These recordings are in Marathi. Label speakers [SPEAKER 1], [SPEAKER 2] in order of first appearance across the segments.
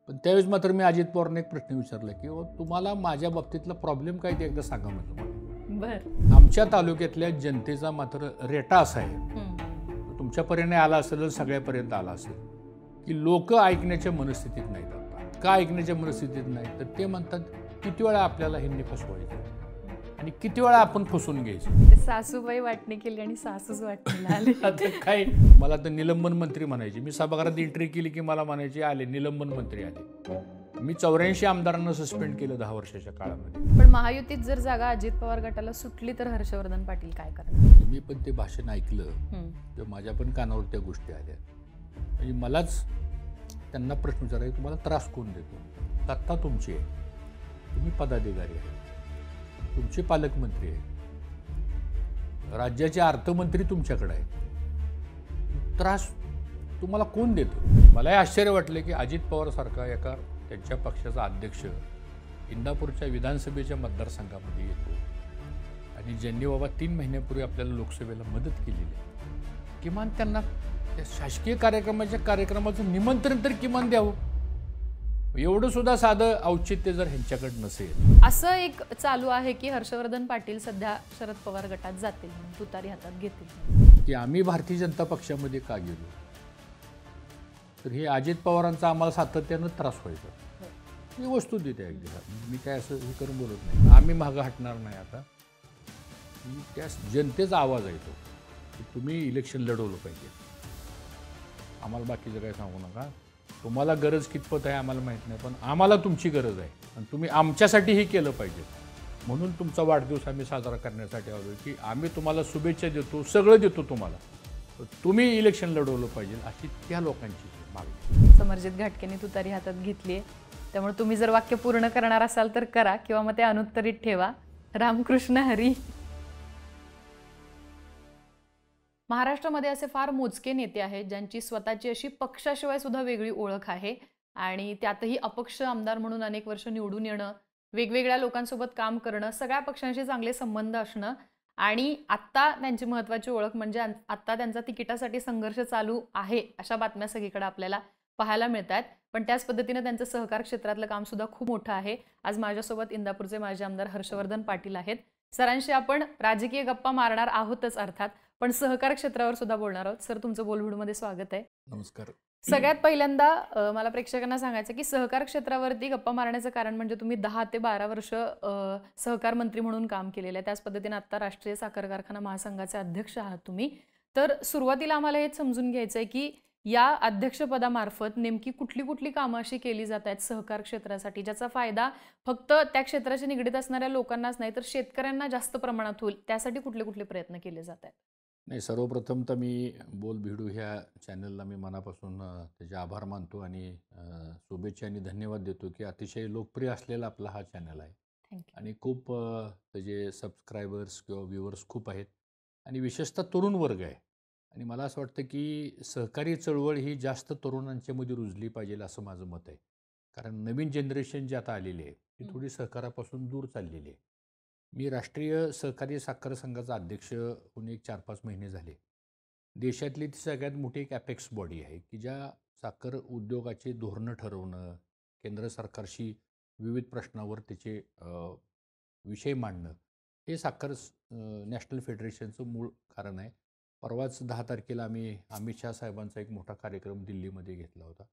[SPEAKER 1] पण त्यावेळेस मात्र मी अजित पवारांना एक प्रश्न विचारला की तुम्हाला माझ्या बाबतीतला प्रॉब्लेम काय ते एकदा सांगा म्हटलं मला.
[SPEAKER 2] बर
[SPEAKER 1] आमच्या तालुक्यातल्या जनतेचा मात्र रेटा असा आहे, तुमच्यापर्यंत आला असेल तर सगळ्यापर्यंत आला असेल, की लोक ऐकण्याच्या मनस्थितीत नाहीत. आता का ऐकण्याच्या मनस्थितीत नाही तर ते म्हणतात किती वेळा आपल्याला ह्यांनी फसवायचं आणि किती वेळा आपण फसवून घ्यायचं.
[SPEAKER 2] ते सासूबाई वाटणी केली आणि सासूच वाटणीला आले.
[SPEAKER 1] आता काय मला तर निलंबन मंत्री म्हणायचे. मी सभागृहात एंट्री केली की मला म्हणायचे आले निलंबन मंत्री आले. मी 84 आमदारांना सस्पेंड केलं 10 वर्षाच्या काळामध्ये.
[SPEAKER 2] पण महायुतीत जर जागा अजित पवार गटाला सुटली तर हर्षवर्धन पाटील काय करणार?
[SPEAKER 1] मी पण ते भाषण ऐकलं तेव्हा माझ्या पण कानावर त्या गोष्टी आल्या. म्हणजे मलाच त्यांना प्रश्न विचारायचा, तुम्हाला त्रास कोण देतो? सत्ता तुमची आहे, तुम्ही पदाधिकारी आहे, तुमचे पालकमंत्री आहे, राज्याचे अर्थमंत्री तुमच्याकडे आहे, त्रास तुम्हाला कोण देतो? मलाही आश्चर्य वाटलं की अजित पवार सारखा एका त्यांच्या पक्षाचा अध्यक्ष इंदापूरच्या विधानसभेच्या मतदारसंघामध्ये येतो आणि ज्यांनी बाबा 3 महिन्यापूर्वी आपल्याला लोकसभेला मदत केलेली आहे, किमान त्यांना त्या शासकीय कार्यक्रमाचं निमंत्रण तर किमान द्यावं. एवढं सुद्धा साधं औचित्य जर ह्यांच्याकडे नसेल.
[SPEAKER 2] असं एक चालू आहे की हर्षवर्धन पाटील सध्या शरद पवार गटात जातील, तुतारी हातात घेतील.
[SPEAKER 1] की आम्ही भारतीय जनता पक्षामध्ये का गेलो तर हे अजित पवारांचा आम्हाला सातत्यानं त्रास व्हायचा. ही वस्तू देते अगदी. मी काय असं हे करून बोलत नाही. आम्ही मागं हटणार नाही. आता त्या जनतेचा आवाज आहे तो की तुम्ही इलेक्शन लढवलं पाहिजे. आम्हाला बाकीचं काय सांगू नका. तुम्हाला गरज कितपत आहे आम्हाला माहीत नाही, पण आम्हाला तुमची गरज आहे आणि तुम्ही आमच्यासाठी हे केलं पाहिजे. म्हणून तुमचा वाढदिवस आम्ही साजरा करण्यासाठी आलो की आम्ही तुम्हाला शुभेच्छा देतो, सगळं देतो तुम्हाला, तुम्ही इलेक्शन लढवलं पाहिजे अशी त्या लोकांची मागणी.
[SPEAKER 2] समरजित घाटकेंनी तुतारी हातात घेतली, त्यामुळे तुम्ही जर वाक्य पूर्ण करणार असाल तर करा किंवा मग ते अनुत्तरित ठेवा. रामकृष्ण हरी. महाराष्ट्रामध्ये असे फार मोजके नेते आहेत ज्यांची स्वतःची अशी पक्षाशिवाय सुद्धा वेगळी ओळख आहे आणि त्यातही अपक्ष आमदार म्हणून अनेक वर्ष निवडून येणं, वेगवेगळ्या लोकांसोबत काम करणं, सगळ्या पक्षांशी चांगले संबंध असणं आणि आत्ता त्यांची महत्त्वाची ओळख म्हणजे आत्ता त्यांचा तिकिटासाठी संघर्ष चालू आहे अशा बातम्या सगळीकडे आपल्याला पाहायला मिळतात. पण त्याच पद्धतीने त्यांचं सहकार क्षेत्रातलं काम सुद्धा खूप मोठं आहे. आज माझ्यासोबत इंदापूरचे माजी आमदार हर्षवर्धन पाटील आहेत. सरांशी आपण राजकीय गप्पा मारणार आहोतच अर्थात, पण सहकार क्षेत्रावर सुद्धा बोलणार आहोत. सर, तुमचं बोलबिडमध्ये स्वागत आहे.
[SPEAKER 1] नमस्कार.
[SPEAKER 2] सगळ्यात पहिल्यांदा मला प्रेक्षकांना सांगायचं की सहकार क्षेत्रावरती गप्पा मारण्याचं कारण म्हणजे तुम्ही 10 ते 12 वर्ष सहकार मंत्री म्हणून काम केलेलं आहे. त्याच पद्धतीने आता राष्ट्रीय साखर कारखाना महासंघाचे अध्यक्ष आहात तुम्ही. तर सुरुवातीला आम्हाला हेच समजून घ्यायचं आहे की या अध्यक्षपदामार्फत नेमकी कुठली कुठली कामं अशी केली जात आहेत सहकार क्षेत्रासाठी ज्याचा फायदा फक्त त्या क्षेत्राशी निगडीत असणाऱ्या लोकांनाच नाही तर शेतकऱ्यांना जास्त प्रमाणात होईल, त्यासाठी कुठले कुठले प्रयत्न केले जात आहेत?
[SPEAKER 1] नाही, सर्वप्रथम तर मी बोल भिडू ह्या चॅनलला मी मनापासून त्याचे आभार मानतो आणि शुभेच्छा आणि धन्यवाद देतो की अतिशय लोकप्रिय असलेला आपला हा चॅनल आहे आणि खूप त्याचे सबस्क्रायबर्स किंवा व्ह्युअर्स खूप आहेत आणि विशेषतः तरुण वर्ग आहे. आणि मला असं वाटतं की सहकारी चळवळ ही जास्त तरुणांच्यामध्ये रुजली पाहिजे असं माझं मत आहे. कारण नवीन जनरेशन जी आता आलेली आहे ती थोडी सहकारापासून दूर चाललेली आहे. मी राष्ट्रीय सहकारी साखर संघाचा अध्यक्ष होऊन एक 4-5 महिने झाले. देशातली ती सगळ्यात मोठी एक ॲपेक्स बॉडी आहे की ज्या साखर उद्योगाचे धोरणं ठरवणं, केंद्र सरकारशी विविध प्रश्नावर त्याचे विषय मांडणं, हे साखर नॅशनल फेडरेशनचं मूळ कारण आहे. परवाच 10 तारखेला आम्ही अमित शाह साहेबांचा एक मोठा कार्यक्रम दिल्लीमध्ये घेतला होता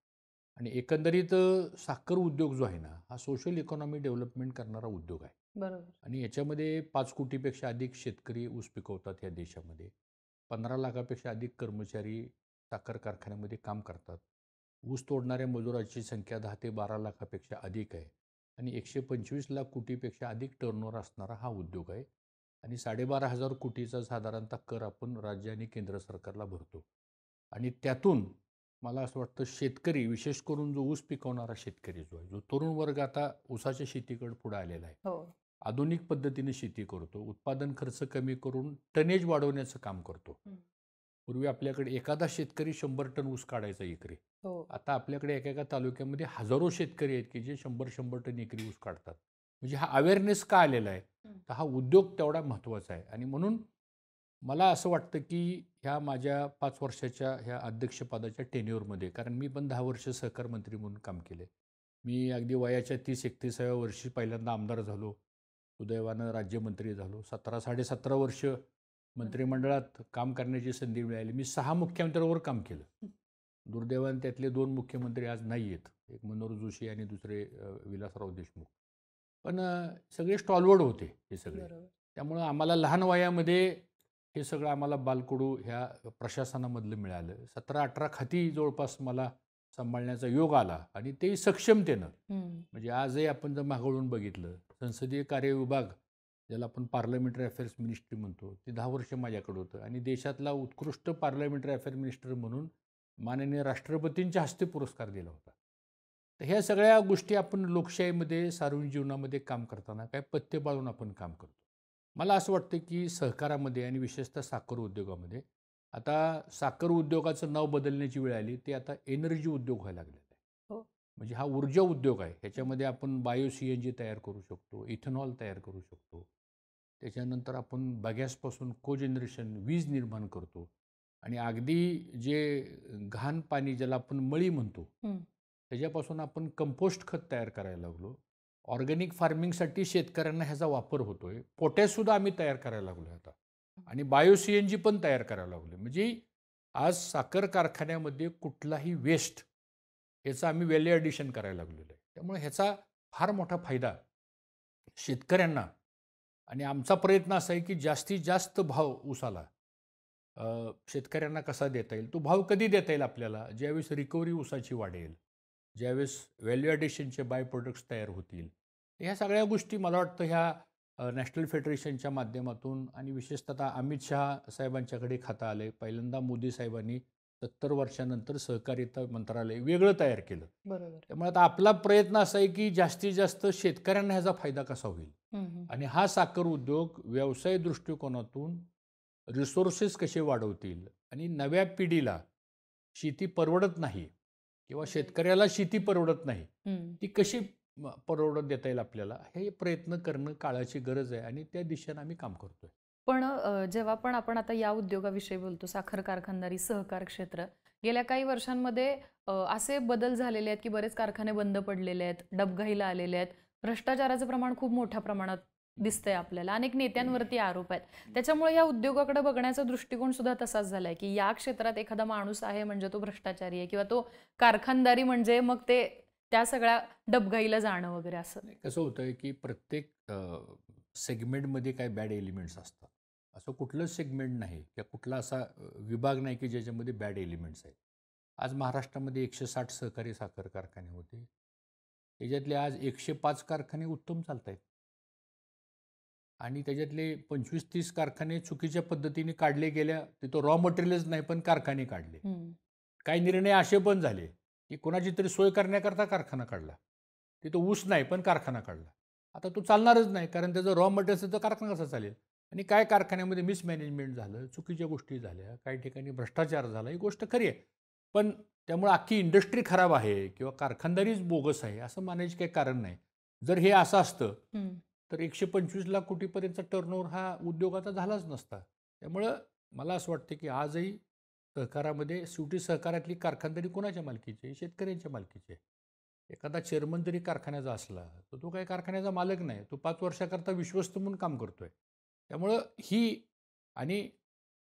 [SPEAKER 1] आणि एकंदरीत साखर उद्योग जो आहे ना हा सोशल इकॉनॉमी डेव्हलपमेंट करणारा उद्योग आहे.
[SPEAKER 2] बरोबर.
[SPEAKER 1] आणि याच्यामध्ये 5 कोटीपेक्षा अधिक शेतकरी ऊस पिकवतात या देशामध्ये. 15 लाखापेक्षा अधिक कर्मचारी साखर कारखान्यामध्ये काम करतात. ऊस तोडणाऱ्या मजुराची संख्या 10 ते 12 लाखापेक्षा अधिक आहे आणि 125 लाख कोटीपेक्षा अधिक टर्नओव्हर असणारा हा उद्योग आहे आणि 12,500 कोटीचा साधारणतः कर आपण राज्य आणि केंद्र सरकारला भरतो. आणि त्यातून मला असं वाटतं शेतकरी, विशेष करून जो ऊस पिकवणारा शेतकरी जो आहे, जो तरुण वर्ग आता ऊसाच्या शेतीकडे पुढे आलेला आहे, आधुनिक पद्धतीने शेती करतो, उत्पादन खर्च कमी करून टनेज वाढवण्याचं काम करतो. पूर्वी आपल्याकडे एखादा शेतकरी 100 टन ऊस काढायचा एकरी. आता आपल्याकडे एका तालुक्यामध्ये हजारो शेतकरी आहेत की जे 100 टन एकरी ऊस काढतात. म्हणजे हा अवेअरनेस का आलेला आहे तर हा उद्योग तेवढा महत्त्वाचा आहे. आणि म्हणून मला असं वाटतं की ह्या माझ्या 5 वर्षाच्या ह्या अध्यक्षपदाच्या टेन्युअरमध्ये, कारण मी पण 10 वर्ष सहकार मंत्री म्हणून काम केले, मी अगदी वयाच्या 30-31व्या वर्षी पहिल्यांदा आमदार झालो. सुदैवानं राज्यमंत्री झालो. 17-17.5 वर्ष मंत्रिमंडळात काम करण्याची संधी मिळाली. मी 6 मुख्यमंत्र्यांवर काम केलं. दुर्दैवाने त्यातले 2 मुख्यमंत्री आज नाही आहेत. एक मनोहर जोशी आणि दुसरे विलासराव देशमुख. पण सगळे स्टॉलवर्ड होते हे सगळे.
[SPEAKER 2] बरोबर.
[SPEAKER 1] त्यामुळं आम्हाला लहान वयामध्ये हे सगळं आम्हाला बालकडू ह्या प्रशासनामधलं मिळालं. 17-18 खाती जवळपास मला सांभाळण्याचा योग आला आणि तेही सक्षमतेनं. म्हणजे आजही आपण जर मागवळून बघितलं, संसदीय कार्य विभाग ज्याला आपण पार्लमेंटरी अफेअर्स मिनिस्ट्री म्हणतो, ते 10 वर्ष माझ्याकडे होतं आणि देशातला उत्कृष्ट पार्लमेंटरी अफेअर मिनिस्टर म्हणून माननीय राष्ट्रपतींच्या हस्ते पुरस्कार दिला होता. तर ह्या सगळ्या गोष्टी आपण लोकशाहीमध्ये, सार्वजनिक जीवनामध्ये काम करताना काय पथ्य पाळून आपण काम करतो. मला असं वाटतं की सहकारामध्ये आणि विशेषतः साखर उद्योगामध्ये आता साखर उद्योगाचं नाव बदलण्याची वेळ आली. ते आता एनर्जी उद्योग व्हायला लागलेला आहे.
[SPEAKER 2] हो.
[SPEAKER 1] म्हणजे हा ऊर्जा उद्योग आहे. ह्याच्यामध्ये आपण बायो CNG तयार करू शकतो, इथेनॉल तयार करू शकतो. त्याच्यानंतर आपण बगॅसपासून कोजनरेशन वीज निर्माण करतो आणि अगदी जे घाण पाणी ज्याला आपण मळी म्हणतो, त्याच्यापासून आपण कंपोस्ट खत तयार करायला लागलो. ऑर्गॅनिक फार्मिंगसाठी शेतकऱ्यांना ह्याचा वापर होतोय. पोटॅशसुद्धा आम्ही तयार करायला लागलो आता आणि बायो CNG पण तयार करायला लागलो. म्हणजे आज साखर कारखान्यामध्ये कुठलाही वेस्ट याचं आम्ही व्हॅल्यू ॲडिशन करायला लागलेलो आहे. त्यामुळे ह्याचा फार मोठा फायदा शेतकऱ्यांना आणि आमचा प्रयत्न असा आहे की जास्तीत जास्त भाव ऊसाला शेतकऱ्यांना कसा देता येईल. तो भाव कधी देता येईल आपल्याला, ज्यावेळेस रिकव्हरी ऊसाची वाढेल, ज्यावेळेस व्हॅल्यू ॲडिशनचे बाय प्रोडक्ट्स तयार होतील. ह्या सगळ्या गोष्टी मला वाटतं ह्या नॅशनल फेडरेशनच्या माध्यमातून आणि विशेषतः अमित शहा साहेबांच्याकडे खातं आलं आहे. पहिल्यांदा मोदी साहेबांनी 70 वर्षानंतर सहकारिता मंत्रालय वेगळं तयार केलं.
[SPEAKER 2] बरोबर.
[SPEAKER 1] त्यामुळे आता आपला प्रयत्न असा आहे की जास्तीत जास्त शेतकऱ्यांना ह्याचा फायदा कसा होईल आणि हा साखर उद्योग व्यवसाय दृष्टिकोनातून रिसोर्सेस कसे वाढवतील आणि नव्या पिढीला शेती परवडत नाही किंवा शेतकऱ्याला शेती परवडत नाही, ती कशी परवडत देता येईल आपल्याला, हे प्रयत्न करणं काळाची गरज आहे आणि त्या दिशेनं आम्ही काम करतोय.
[SPEAKER 2] पण जेव्हा पण आपण आता या उद्योगाविषयी बोलतो, साखर कारखानदारी सहकार क्षेत्र, गेल्या काही वर्षांमध्ये असे बदल झालेले आहेत की बरेच कारखाने बंद पडलेले आहेत, डबघाईला आलेले आहेत, भ्रष्टाचाराचं प्रमाण खूप मोठ्या प्रमाणात दिसतंय आपल्याला, अनेक नेत्यांवरती आरोप आहेत. त्याच्यामुळे या उद्योगाकडे बघण्याचा दृष्टिकोन सुद्धा तसाच झालाय की या क्षेत्रात एखादा माणूस आहे म्हणजे तो भ्रष्टाचारी आहे किंवा तो कारखानदारी म्हणजे मग ते त्या सगळ्या डबघाईला जाणं वगैरे असं.
[SPEAKER 1] कसं होतंय की प्रत्येक सेगमेंटमध्ये काही बॅड एलिमेंट्स असतात. असं कुठलंच सेगमेंट नाही किंवा कुठला असा विभाग नाही की ज्याच्यामध्ये बॅड एलिमेंट्स आहेत. आज महाराष्ट्रामध्ये 160 सहकारी साखर कारखाने होते. त्याच्यातले आज 105 कारखाने उत्तम चालत आहेत आणि त्याच्यातले 25-30 कारखाने चुकीच्या पद्धतीने काढले गेल्या. तिथं रॉ मटेरियलच नाही पण कारखाने काढले. काही निर्णय असे पण झाले की कोणाची तरी सोय करण्याकरता कारखाना काढला. तिथं ऊस नाही पण कारखाना काढला. आता तो चालणारच नाही कारण त्याचं रॉ मटेरियलचं तर कारखाना कसा चालेल. आणि काय कारखान्यामध्ये मिसमॅनेजमेंट झालं, चुकीच्या गोष्टी झाल्या, काही ठिकाणी भ्रष्टाचार झाला, ही गोष्ट खरी आहे. पण त्यामुळे अख्खी इंडस्ट्री खराब आहे किंवा कारखानदारीच बोगस आहे असं मानायचं काही कारण नाही. जर हे असं असतं तर 125 लाख कोटीपर्यंतचा टर्नओव्हर हा उद्योगाचा झालाच नसता. त्यामुळं मला असं वाटतं की आजही सहकारामध्ये शेवटी सहकारातली कारखानदारी कोणाच्या मालकीची आहे? शेतकऱ्यांच्या मालकीची आहे. एखादा चेअरमन जरी कारखान्याचा असला तर तो काही कारखान्याचा मालक नाही. तो 5 वर्षाकरता विश्वस्त म्हणून काम करतोय. त्यामुळं ही आणि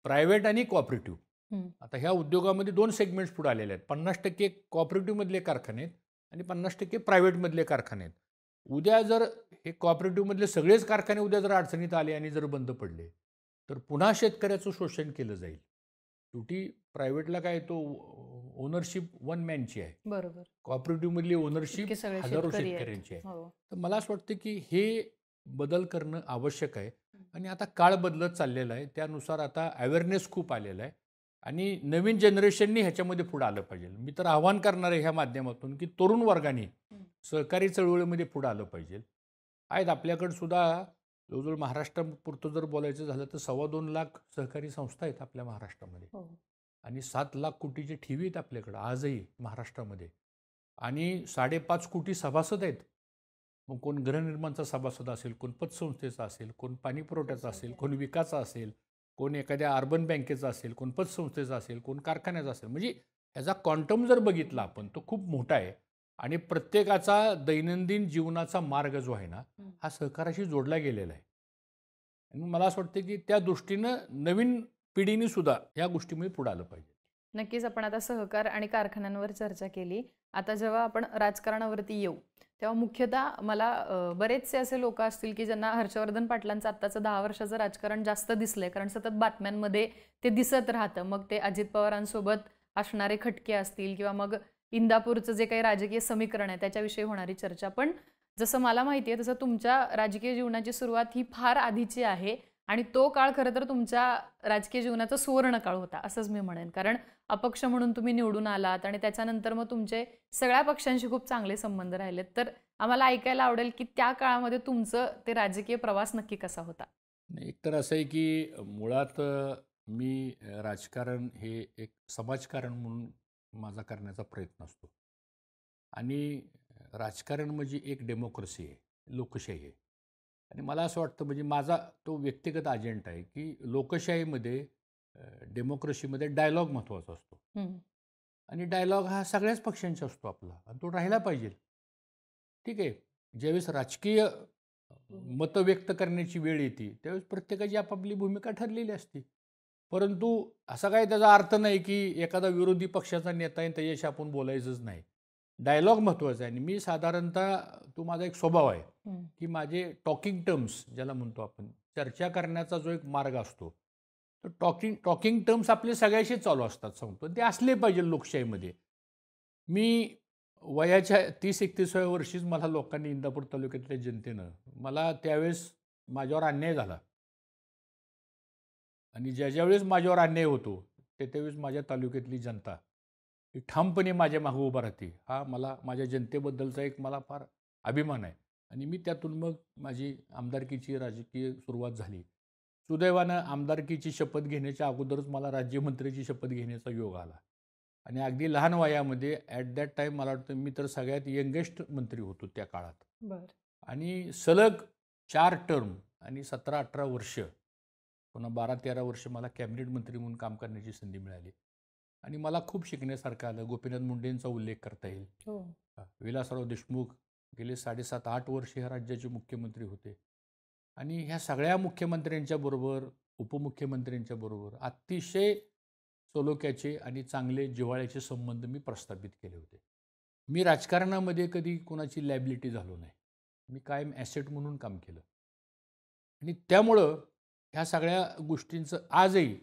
[SPEAKER 1] प्रायव्हेट आणि कोऑपरेटिव्ह, आता ह्या उद्योगामध्ये 2 सेगमेंट्स पुढे आलेले आहेत. 50% कोऑपरेटिव्हमधले कारखाने आहेत आणि 50% प्रायव्हेटमधले कारखाने आहेत. उद्या जर हे कोऑपरेटिव्हमधले सगळेच कारखाने उद्या जर अडचणीत आले आणि जर बंद पडले तर पुन्हा शेतकऱ्याचं शोषण केलं जाईल. शेवटी प्रायव्हेटला काय तो ओनरशिप वन मॅनची आहे.
[SPEAKER 2] बरोबर.
[SPEAKER 1] कोऑपरेटिव्हमधली ओनरशिप हजारो शेतकऱ्यांची आहे. तर मला असं वाटतं की हे बदल करणं आवश्यक आहे आणि आता काळ बदलत चाललेला आहे. त्यानुसार आता अवेअरनेस खूप आलेला आहे आणि नवीन जनरेशननी ह्याच्यामध्ये पुढे आलं पाहिजे. मी तर आव्हान करणार आहे ह्या माध्यमातून की तरुण वर्गाने सहकारी चळवळीमध्ये पुढे आलं पाहिजे. आहेत आपल्याकडे सुद्धा जवळजवळ महाराष्ट्रापुरतं जर बोलायचं झालं तर 2.25 लाख सहकारी संस्था आहेत आपल्या महाराष्ट्रामध्ये आणि 7 लाख कोटीचे ठेवी आहेत आपल्याकडं आजही महाराष्ट्रामध्ये आणि 5.5 कोटी सभासद आहेत. मग कोण गृहनिर्माणचा सभासद असेल, कोण पतसंस्थेचा असेल, कोण पाणी पुरवठ्याचा असेल, कोण विकाचा असेल, कोण एखाद्या अर्बन बँकेचा असेल, कोण पतसंस्थेचा असेल, कोण कारखान्याचा असेल. म्हणजे ह्याचा क्वांटम जर बघितला आपण तो खूप मोठा आहे आणि प्रत्येकाचा दैनंदिन जीवनाचा मार्ग जो आहे ना, हा सहकाराशी जोडला गेलेला आहे. आणि मला असं वाटतं की त्या दृष्टीनं नवीन पिढीने सुद्धा या गोष्टीमध्ये पुढे आलं पाहिजे.
[SPEAKER 2] नक्कीच आपण आता सहकार आणि कारखान्यांवर चर्चा केली. आता जेव्हा आपण राजकारणावरती येऊ, तेव्हा मुख्यतः मला बरेचसे असे लोक असतील की ज्यांना हर्षवर्धन पाटलांचं आत्ताचं 10 वर्षाचं राजकारण जास्त दिसलंय, कारण सतत बातम्यांमध्ये ते दिसत राहतं. मग ते अजित पवारांसोबत असणारे खटके असतील किंवा मग इंदापूरचं जे काही राजकीय समीकरण आहे त्याच्याविषयी होणारी चर्चा. पण जसं मला माहिती आहे तसं तुमच्या राजकीय जीवनाची सुरुवात ही फार आधीची आहे आणि तो काळ खरं तर तुमच्या राजकीय जीवनाचा सुवर्ण काळ होता असंच मी म्हणेन. कारण अपक्ष म्हणून तुम्ही निवडून आलात आणि त्याच्यानंतर मग तुमचे सगळ्या पक्षांशी खूप चांगले संबंध राहिलेत. तर आम्हाला ऐकायला आवडेल की त्या काळामध्ये तुमचं ते राजकीय प्रवास नक्की कसा होता?
[SPEAKER 1] एक तर असं आहे की मुळात मी राजकारण हे एक समाजकारण म्हणून माझा करण्याचा प्रयत्न असतो. आणि राजकारण म्हणजे एक डेमोक्रेसी आहे, लोकशाही आहे. आणि मला असं वाटतं म्हणजे माझा तो व्यक्तिगत अजेंडा आहे की लोकशाहीमध्ये डेमोक्रेसीमध्ये डायलॉग महत्त्वाचा असतो. आणि डायलॉग हा सगळ्याच पक्षांचा असतो आपला आणि तो राहिला पाहिजे. ठीक आहे. ज्यावेळेस राजकीय मतं व्यक्त करण्याची वेळ येते त्यावेळेस प्रत्येकाची आपापली भूमिका ठरलेली असते. परंतु असा काही त्याचा अर्थ नाही की एखादा विरोधी पक्षाचा नेता आहे त्याच्याशी आपण बोलायचंच नाही. डायलॉग महत्त्वाचा आहे. आणि मी साधारणतः तो माझा एक स्वभाव आहे की माझे टॉकिंग टर्म्स ज्याला म्हणतो आपण, चर्चा करण्याचा जो एक मार्ग असतो, तर टॉकिंग टर्म्स आपले सगळ्याशी चालू असतात सांगतो. ते असले पाहिजे लोकशाहीमध्ये. मी वयाच्या 30-31व्या वर्षीच मला लोकांनी इंदापूर तालुक्यातल्या जनतेनं मला त्यावेळेस माझ्यावर अन्याय झाला. आणि ज्यावेळेस माझ्यावर अन्याय होतो त्यावेळेस माझ्या तालुक्यातली जनता ही ठामपणे माझ्या मागे उभा राहते. हा मला माझ्या जनतेबद्दलचा एक मला फार अभिमान आहे. आणि मी त्यातून मग माझी आमदारकीची राजकीय सुरुवात झाली. सुदैवानं आमदारकीची शपथ घेण्याच्या अगोदरच मला राज्यमंत्र्याची शपथ घेण्याचा योग आला. आणि अगदी लहान वयामध्ये ॲट दॅट टाईम मला वाटतं मी तर सगळ्यात यंगेस्ट मंत्री होतो त्या काळात.
[SPEAKER 2] बरं.
[SPEAKER 1] आणि सलग 4 टर्म आणि 17-18 वर्ष, पुन्हा 12-13 वर्ष मला कॅबिनेट मंत्री म्हणून काम करण्याची संधी मिळाली. आणि मला खूप शिकण्यासारखं आलं. गोपीनाथ मुंडेंचा उल्लेख करता येईल. विलासराव देशमुख गेले 7.5-8 वर्ष ह्या राज्याचे मुख्यमंत्री होते. आणि ह्या सगळ्या मुख्यमंत्र्यांच्या बरोबर, उपमुख्यमंत्र्यांच्या बरोबर अतिशय सलोख्याचे आणि चांगले जिव्हाळ्याचे संबंध मी प्रस्थापित केले होते. मी राजकारणामध्ये कधी कोणाची लायबिलिटी झालो नाही. मी कायम ॲसेट म्हणून काम केलं. आणि त्यामुळं ह्या सगळ्या गोष्टींचं आजही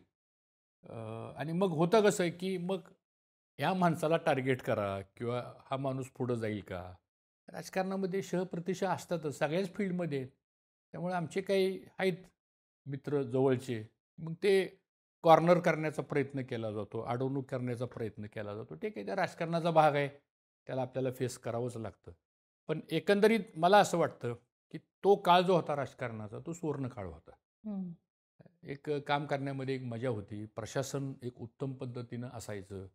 [SPEAKER 1] आणि मग होतं कसं आहे की मग ह्या माणसाला टार्गेट करा किंवा हा माणूस पुढं जाईल का? राजकारणामध्ये शहप्रतिशा असतातच सगळ्याच फील्डमध्ये. त्यामुळे आमचे काही आहेत मित्र जवळचे, मग ते कॉर्नर करण्याचा प्रयत्न केला जातो, अडवणूक करण्याचा प्रयत्न केला जातो. ठीक आहे, त्या राजकारणाचा भाग आहे, त्याला आपल्याला फेस करावंच लागतं. पण एकंदरीत मला असं वाटतं की तो काळ जो होता राजकारणाचा तो सुवर्ण काळ होता. एक काम करण्यामध्ये एक मजा होती. प्रशासन एक उत्तम पद्धतीनं असायचं.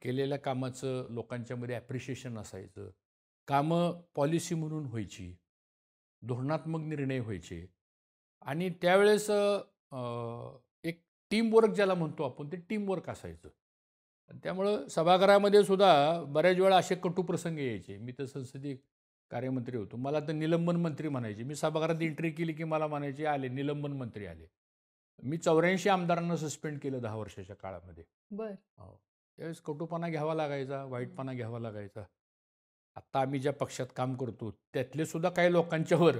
[SPEAKER 1] केलेल्या कामाचं लोकांच्यामध्ये ॲप्रिशिएशन असायचं. कामं पॉलिसी म्हणून व्हायची. धोरणात्मक निर्णय व्हायचे. आणि त्यावेळेस एक टीमवर्क ज्याला म्हणतो आपण, ते टीमवर्क असायचं. त्यामुळं सभागृहामध्ये सुद्धा बऱ्याच वेळा असे कटू प्रसंग यायचे. मी तर संसदीय कार्यमंत्री होतो. मला तर निलंबन मंत्री म्हणायचे. मी सभागृहात एंट्री केली की मला म्हणायचे, आले निलंबन मंत्री आले. मी 84 आमदारांना सस्पेंड केलं 10 वर्षाच्या काळामध्ये.
[SPEAKER 2] बरं.
[SPEAKER 1] हो. त्यावेळेस कटुपणा घ्यावा लागायचा, वाईटपणा घ्यावा लागायचा. आत्ता आम्ही ज्या पक्षात काम करतो त्यातले सुद्धा काही लोकांच्यावर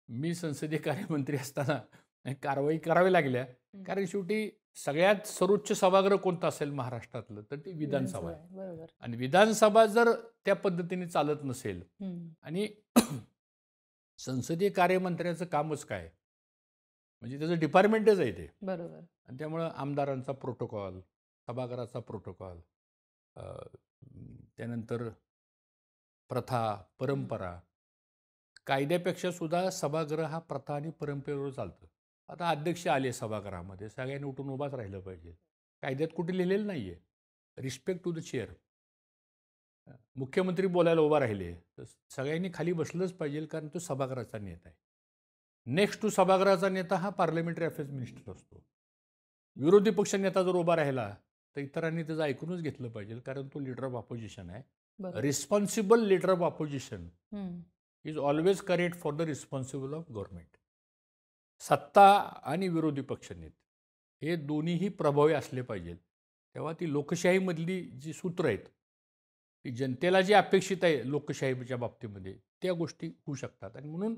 [SPEAKER 1] मी संसदीय कार्यमंत्री असताना कारवाई करावी लागल्या. कारण शेवटी सगळ्यात सर्वोच्च सभागृह कोणतं असेल महाराष्ट्रातलं तर ते विधानसभा आहे.
[SPEAKER 2] बरोबर.
[SPEAKER 1] आणि विधानसभा जर त्या पद्धतीने चालत नसेल आणि संसदीय कार्यमंत्र्याचं कामच काय, म्हणजे त्याचं डिपार्टमेंटच आहे ते.
[SPEAKER 2] बरोबर.
[SPEAKER 1] आणि त्यामुळं आमदारांचा प्रोटोकॉल, सभागृहाचा प्रोटोकॉल, त्यानंतर प्रथा, परंपरा, कायद्यापेक्षा सुद्धा सभागृह हा प्रथा आणि परंपरेवर चालतं. आता अध्यक्ष आले सभागृहामध्ये, सगळ्यांनी उठून उभाच राहिलं पाहिजे. कायद्यात कुठे लिहिलेलं नाही आहे. Respect to the chair. मुख्यमंत्री बोलायला उभा राहिले तर सगळ्यांनी खाली बसलंच पाहिजे, कारण तो सभागृहाचा नेता आहे. नेक्स्ट टू सभागृहाचा नेता हा पार्लमेंटरी अफेअर्स मिनिस्टर असतो. विरोधी पक्ष नेता जर उभा राहिला तर इतरांनी त्याचं ऐकूनच घेतलं पाहिजे, कारण तो लीडर ऑफ ऑपोजिशन आहे.
[SPEAKER 2] बरोबर.
[SPEAKER 1] रिस्पॉन्सिबल लीडर ऑफ ऑपोजिशन
[SPEAKER 2] हं.
[SPEAKER 1] Is always correct for the responsible of government. सत्ता आणि विरोधी पक्षनेते हे दोन्हीही प्रभावी असले पाहिजेत. तेव्हा ती लोकशाहीमधली जी सूत्र आहेत, की जनतेला जे अपेक्षित आहे लोकशाहीच्या बाबतीमध्ये, त्या गोष्टी होऊ शकतात. आणि म्हणून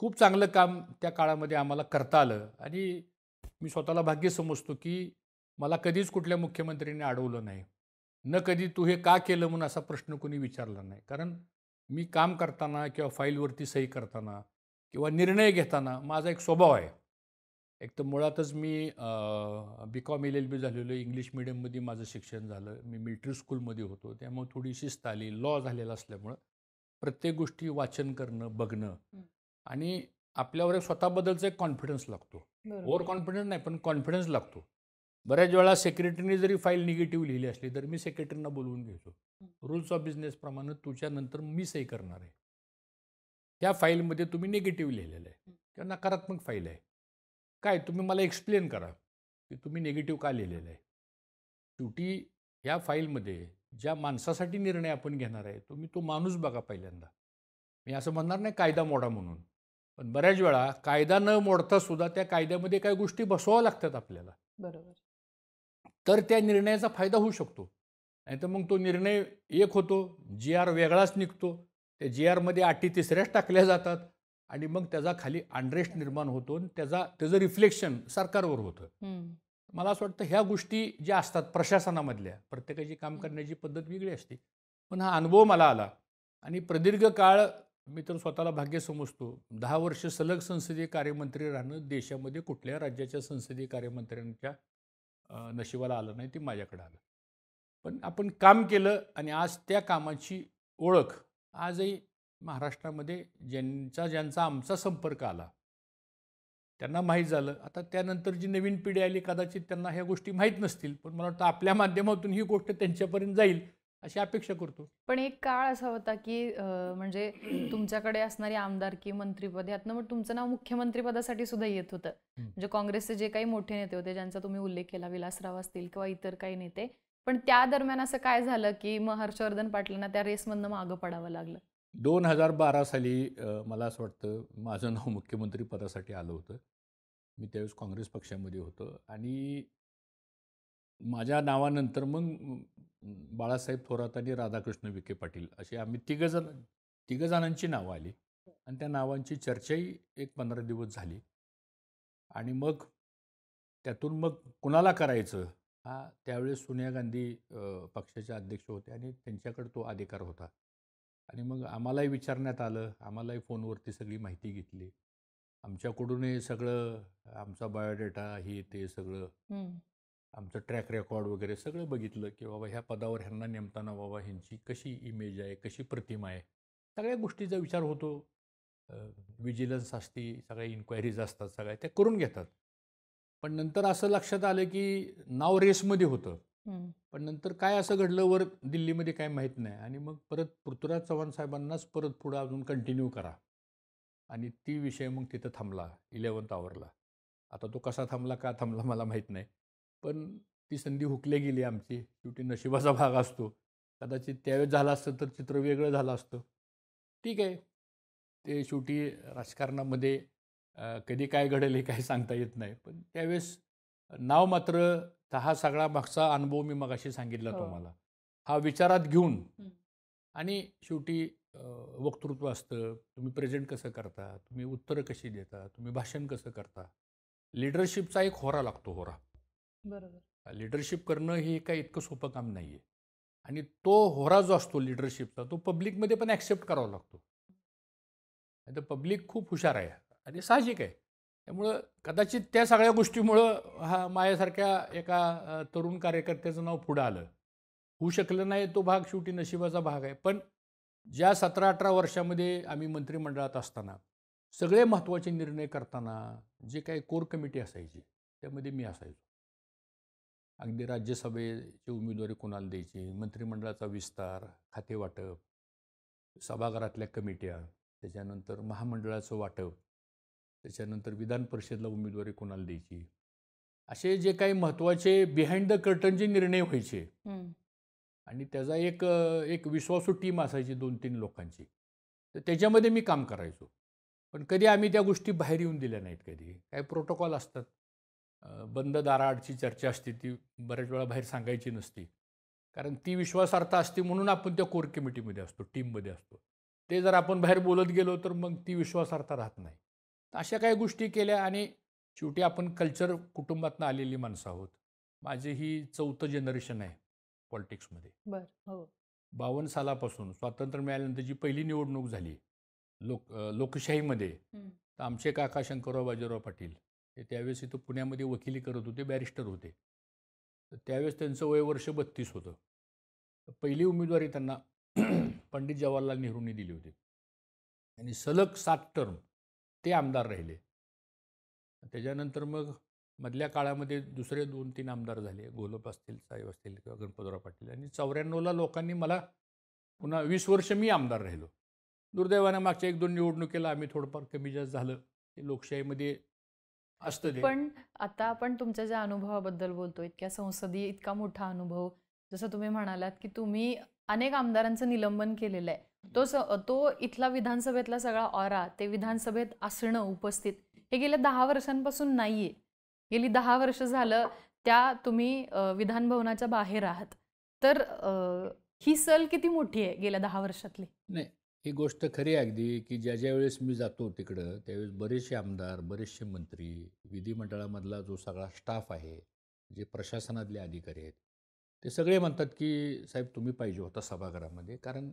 [SPEAKER 1] खूप चांगलं काम त्या काळामध्ये आम्हाला करता आलं. आणि मी स्वतःला भाग्य समजतो, की मला कधीच कुठल्या मुख्यमंत्र्यांनी अडवलं नाही. न कधी तू हे का केलं म्हणून असा प्रश्न कोणी विचारला नाही. कारण मी काम करताना किंवा फाईलवरती सही करताना किंवा निर्णय घेताना माझा एक स्वभाव आहे. एक तर मुळातच मी बी.कॉम एल.एल.बी. झालेलो, इंग्लिश मीडियममध्ये माझं शिक्षण झालं. मी मिलिटरी स्कूलमध्ये होतो. त्यामुळे थोडी शिस्त आली. लॉ झालेला असल्यामुळं प्रत्येक गोष्टी वाचन करणं, बघणं
[SPEAKER 2] हं.
[SPEAKER 1] आणि आपल्यावर एक स्वतःबद्दलचा एक कॉन्फिडन्स लागतो.
[SPEAKER 2] बरोबर.
[SPEAKER 1] ओव्हर कॉन्फिडन्स नाही, पण कॉन्फिडन्स लागतो. बऱ्याच वेळा सेक्रेटरीने जरी फाईल निगेटिव्ह लिहिली असली, तर मी सेक्रेटरींना बोलवून घ्यायचो.
[SPEAKER 2] हं.
[SPEAKER 1] रूल्स ऑफ बिझनेसप्रमाणे तुझ्यानंतर मी सही करणार आहे. त्या फाईलमध्ये तुम्ही निगेटिव्ह लिहिलेलं आहे
[SPEAKER 2] हं.
[SPEAKER 1] किंवा नकारात्मक फाईल आहे. काय तुम्ही मला एक्सप्लेन करा, की तुम्ही निगेटिव्ह का लिहिलेलं आहे. शेवटी ह्या फाईलमध्ये ज्या माणसासाठी निर्णय आपण घेणार आहे, तुम्ही तो माणूस बघा पहिल्यांदा. मी असं म्हणणार नाही कायदा मोडा म्हणून. पण बऱ्याच वेळा कायदा न मोडता सुद्धा त्या कायद्यामध्ये काही गोष्टी बसवाव्या लागतात आपल्याला.
[SPEAKER 2] बरोबर.
[SPEAKER 1] तर त्या निर्णयाचा फायदा होऊ शकतो. नाहीतर मग तो निर्णय एक होतो, जी-आर वेगळाच निघतो. त्या जी-आरमध्ये अटी तिसऱ्याच टाकल्या जातात आणि मग त्याचा खाली अनरेस्ट निर्माण होतो आणि त्याचं रिफ्लेक्शन सरकारवर होतं.
[SPEAKER 2] हं.
[SPEAKER 1] मला असं वाटतं ह्या गोष्टी ज्या असतात प्रशासनामधल्या, प्रत्येकाची काम करण्याची पद्धत वेगळी असते. पण हा अनुभव मला आला आणि प्रदीर्घ काळ मी तर स्वतःला भाग्य समजतो. 10 वर्ष सलग संसदीय कार्यमंत्री राहणं देशामध्ये कुठल्या राज्याच्या संसदीय कार्यमंत्र्यांच्या नशिबाला आलं नाही, ते माझ्याकडे आलं. पण आपण काम केलं आणि आज त्या कामाची ओळख आजही महाराष्ट्रामध्ये ज्यांचा आमचा संपर्क आला, त्यांना माहीत झालं. आता त्यानंतर जी नवीन पिढी आली कदाचित त्यांना ह्या गोष्टी माहीत नसतील. पण मला वाटतं आपल्या माध्यमातून ही गोष्ट त्यांच्यापर्यंत जाईल अशी अपेक्षा करतो.
[SPEAKER 2] पण एक काळ असा होता, की म्हणजे तुमच्याकडे असणारी आमदारकी, मंत्रिपद यातनं मग तुमचं नाव मुख्यमंत्रीपदासाठी सुद्धा येत होतं. म्हणजे काँग्रेसचे जे काही मोठे नेते होते, ज्यांचा तुम्ही उल्लेख केला, विलासराव असतील किंवा इतर काही नेते. पण त्या दरम्यान असं काय झालं, की मग हर्षवर्धन पाटलांना त्या रेसमधनं मागं पडावं लागलं?
[SPEAKER 1] 2012 साली मला असं वाटतं माझं नाव मुख्यमंत्री पदासाठी आलं होतं. मी त्यावेळेस काँग्रेस पक्षामध्ये होतो आणि माझ्या नावानंतर मग बाळासाहेब थोरात आणि राधाकृष्ण विखे पाटील असे आम्ही तिघं जणांची नावं आली आणि त्या नावांची चर्चाही एक 15 दिवस झाली. आणि मग त्यातून मग कुणाला करायचं हा त्यावेळेस सोनिया गांधी पक्षाचे अध्यक्ष होते आणि त्यांच्याकडे तो अधिकार होता. आणि मग आम्हालाही विचारण्यात आलं, आम्हालाही फोनवरती सगळी माहिती घेतली. आमच्याकडूनही सगळं आमचा बायोडेटा हे ते सगळं
[SPEAKER 2] हं.
[SPEAKER 1] आमचं ट्रॅक रेकॉर्ड वगैरे सगळं बघितलं, की बाबा ह्या पदावर ह्यांना नेमताना बाबा ह्यांची कशी इमेज आहे, कशी प्रतिमा आहे. सगळ्या गोष्टीचा विचार होतो. विजिलन्स असते, सगळ्या इन्क्वायरीज असतात, सगळ्या त्या करून घेतात. पण नंतर असं लक्षात आलं, की नाव रेसमध्ये होतं.
[SPEAKER 2] हं.
[SPEAKER 1] पण नंतर काय असं घडलं वर दिल्लीमध्ये काय माहीत नाही आणि मग परत पृथ्वीराज चव्हाण साहेबांनाच परत पुढं अजून कंटिन्यू करा. आणि ती विषय मग तिथं थांबला 11th आवरला. आता तो कसा थांबला, का थांबला मला माहीत नाही. पण ती संधी हुकली गेली आमची. शेवटी नशिबाचा भाग असतो. कदाचित त्यावेळेस झालं असतं तर चित्र वेगळं झालं असतं. ठीक आहे. ते शेवटी राजकारणामध्ये कधी काय घडेल हे काही सांगता येत नाही. पण त्यावेळेस नाव मात्र हा सगळा मागचा अनुभव मी मगाशी सांगितला
[SPEAKER 2] हो.
[SPEAKER 1] तुम्हाला. हा विचारात घेऊन
[SPEAKER 2] हं.
[SPEAKER 1] आणि शेवटी वक्तृत्व असतं. तुम्ही प्रेझेंट कसं करता, तुम्ही उत्तरं कशी देता, तुम्ही भाषण कसं करता. लीडरशिपचा एक होरा लागतो, होरा.
[SPEAKER 2] बरोबर.
[SPEAKER 1] लीडरशिप करणं हे काही इतकं सोपं काम नाही आहे. आणि तो होरा जो असतो लीडरशिपचा, तो पब्लिकमध्ये पण ॲक्सेप्ट करावा लागतो. नाहीतर पब्लिक खूप हुशार आहे आणि साहजिक आहे. त्यामुळं कदाचित त्या सगळ्या गोष्टीमुळं हा माझ्यासारख्या एका तरुण कार्यकर्त्याचं नाव पुढं आलं. होऊ शकलं नाही तो भाग शेवटी नशिबाचा भाग आहे. पण ज्या 17-18 वर्षामध्ये आम्ही मंत्रिमंडळात असताना सगळे महत्त्वाचे निर्णय करताना जे काही कोर कमिटी असायची, त्यामध्ये मी असायचो. अगदी राज्यसभेची उमेदवारी कोणाला द्यायची, मंत्रिमंडळाचा विस्तार, खातेवाटप, सभागृहातल्या कमिट्या, त्याच्यानंतर महामंडळाचं वाटप, त्याच्यानंतर विधान परिषदेला उमेदवारी कोणाला द्यायची. असे जे काही महत्त्वाचे बिहाइंड द कर्टन जे निर्णय व्हायचे,
[SPEAKER 2] हं.
[SPEAKER 1] आणि त्याचा एक विश्वासू टीम असायची 2-3 लोकांची. तर त्याच्यामध्ये मी काम करायचो. पण कधी आम्ही त्या गोष्टी बाहेर येऊन दिल्या नाहीत कधी. काही प्रोटोकॉल असतात. बंद दाराआडची चर्चा असते ती बऱ्याच वेळा बाहेर सांगायची नसती. कारण ती विश्वासार्हता असते म्हणून आपण त्या कोर कमिटीमध्ये असतो, टीममध्ये असतो. ते जर आपण बाहेर बोलत गेलो तर मग ती विश्वासार्हता राहत नाही. तर अशा काही गोष्टी केल्या आणि शेवटी आपण कल्चर कुटुंबातनं आलेली माणसं आहोत. माझी ही 4थं जनरेशन आहे पॉलिटिक्समध्ये.
[SPEAKER 2] बरं. हो.
[SPEAKER 1] 52 सालापासून स्वातंत्र्य मिळाल्यानंतर जी पहिली निवडणूक झाली लोकशाहीमध्ये,
[SPEAKER 2] हं.
[SPEAKER 1] तर आमचे काका शंकरराव बाजीराव पाटील हे त्यावेळेस इथं पुण्यामध्ये वकिली करत होते, बॅरिस्टर होते. तर त्यावेळेस त्यांचं वय वर्ष 32 होतं. तर पहिली उमेदवारी त्यांना पंडित जवाहरलाल नेहरूंनी दिली होती आणि सलग 7 टर्म ते आमदार राहिले. त्याच्यानंतर मग मधल्या काळामध्ये दुसरे 2-3 आमदार झाले. घोलप असतील, साहेब असतील किंवा गणपतराव पाटील आणि 94ला लोकांनी मला पुन्हा 20 वर्ष मी आमदार राहिलो. दुर्दैवानं मागच्या 1-2 निवडणुकीला आम्ही थोडंफार कमी जास्त झालं. ते लोकशाहीमध्ये असतं ते.
[SPEAKER 2] पण आता आपण तुमच्या ज्या अनुभवाबद्दल बोलतो, इतक्या संसदीय इतका मोठा अनुभव, जसं तुम्ही म्हणालात, की तुम्ही अनेक आमदारांचं निलंबन केलेलं आहे. तो इथला विधानसभेतला सगळा ऑरा, ते विधानसभेत असणं उपस्थित, हे गेल्या 10 वर्षांपासून नाहीये. गेली 10 वर्ष झालं तुम्ही विधान भवनाच्या बाहेर आहात. तर ही सल किती मोठी आहे गेल्या 10 वर्षातली?
[SPEAKER 1] नाही, ही गोष्ट खरी आहे अगदी, की ज्या वेळेस मी जातो तिकडं, त्यावेळेस बरेचसे आमदार, बरेचसे मंत्री, विधिमंडळामधला जो सगळा स्टाफ आहे, जे प्रशासनातले अधिकारी आहेत, ते सगळे म्हणतात, की "साहेब तुम्ही पाहिजे होता सभागृहामध्ये." कारण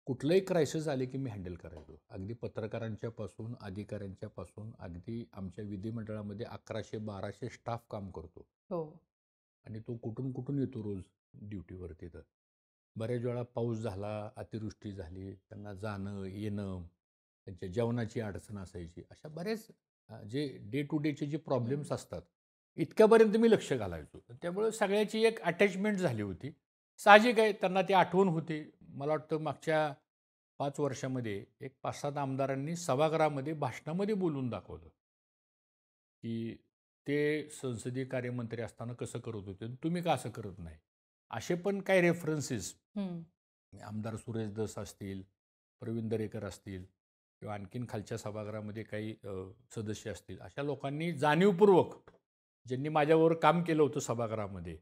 [SPEAKER 1] कुठलंही क्रायसिस आले, की मी हँडल करायचो. अगदी पत्रकारांच्या पासून, अधिकाऱ्यांच्या पासून, अगदी आमच्या विधिमंडळामध्ये 1100-1200 स्टाफ काम करतो.
[SPEAKER 2] हो.
[SPEAKER 1] आणि तो कुठून येतो रोज ड्युटीवरती तर. बऱ्याच वेळा पाऊस झाला, अतिवृष्टी झाली, त्यांना जाणं, येणं, त्यांच्या जेवणाची अडचण असायची. अशा बरेच जे डे टू डेचे जे प्रॉब्लेम्स असतात, इतक्यापर्यंत मी लक्ष घालायचो. त्यामुळे सगळ्याची एक अटॅचमेंट झाली होती. साहजिक आहे त्यांना ती आठवण होती. मला वाटतं मागच्या 5 वर्षामध्ये एक 5-7 आमदारांनी सभागृहामध्ये भाषणामध्ये बोलून दाखवलं, की ते संसदीय कार्यमंत्री असताना कसं करत होते आणि तुम्ही का असं करत नाही. असे पण काही रेफरन्सेस
[SPEAKER 2] हं.
[SPEAKER 1] आमदार सुरेश दस असतील, प्रवीण दरेकर असतील किंवा आणखीन खालच्या सभागृहामध्ये काही सदस्य असतील. अशा लोकांनी जाणीवपूर्वक ज्यांनी माझ्याबरोबर काम केलं होतं सभागृहामध्ये,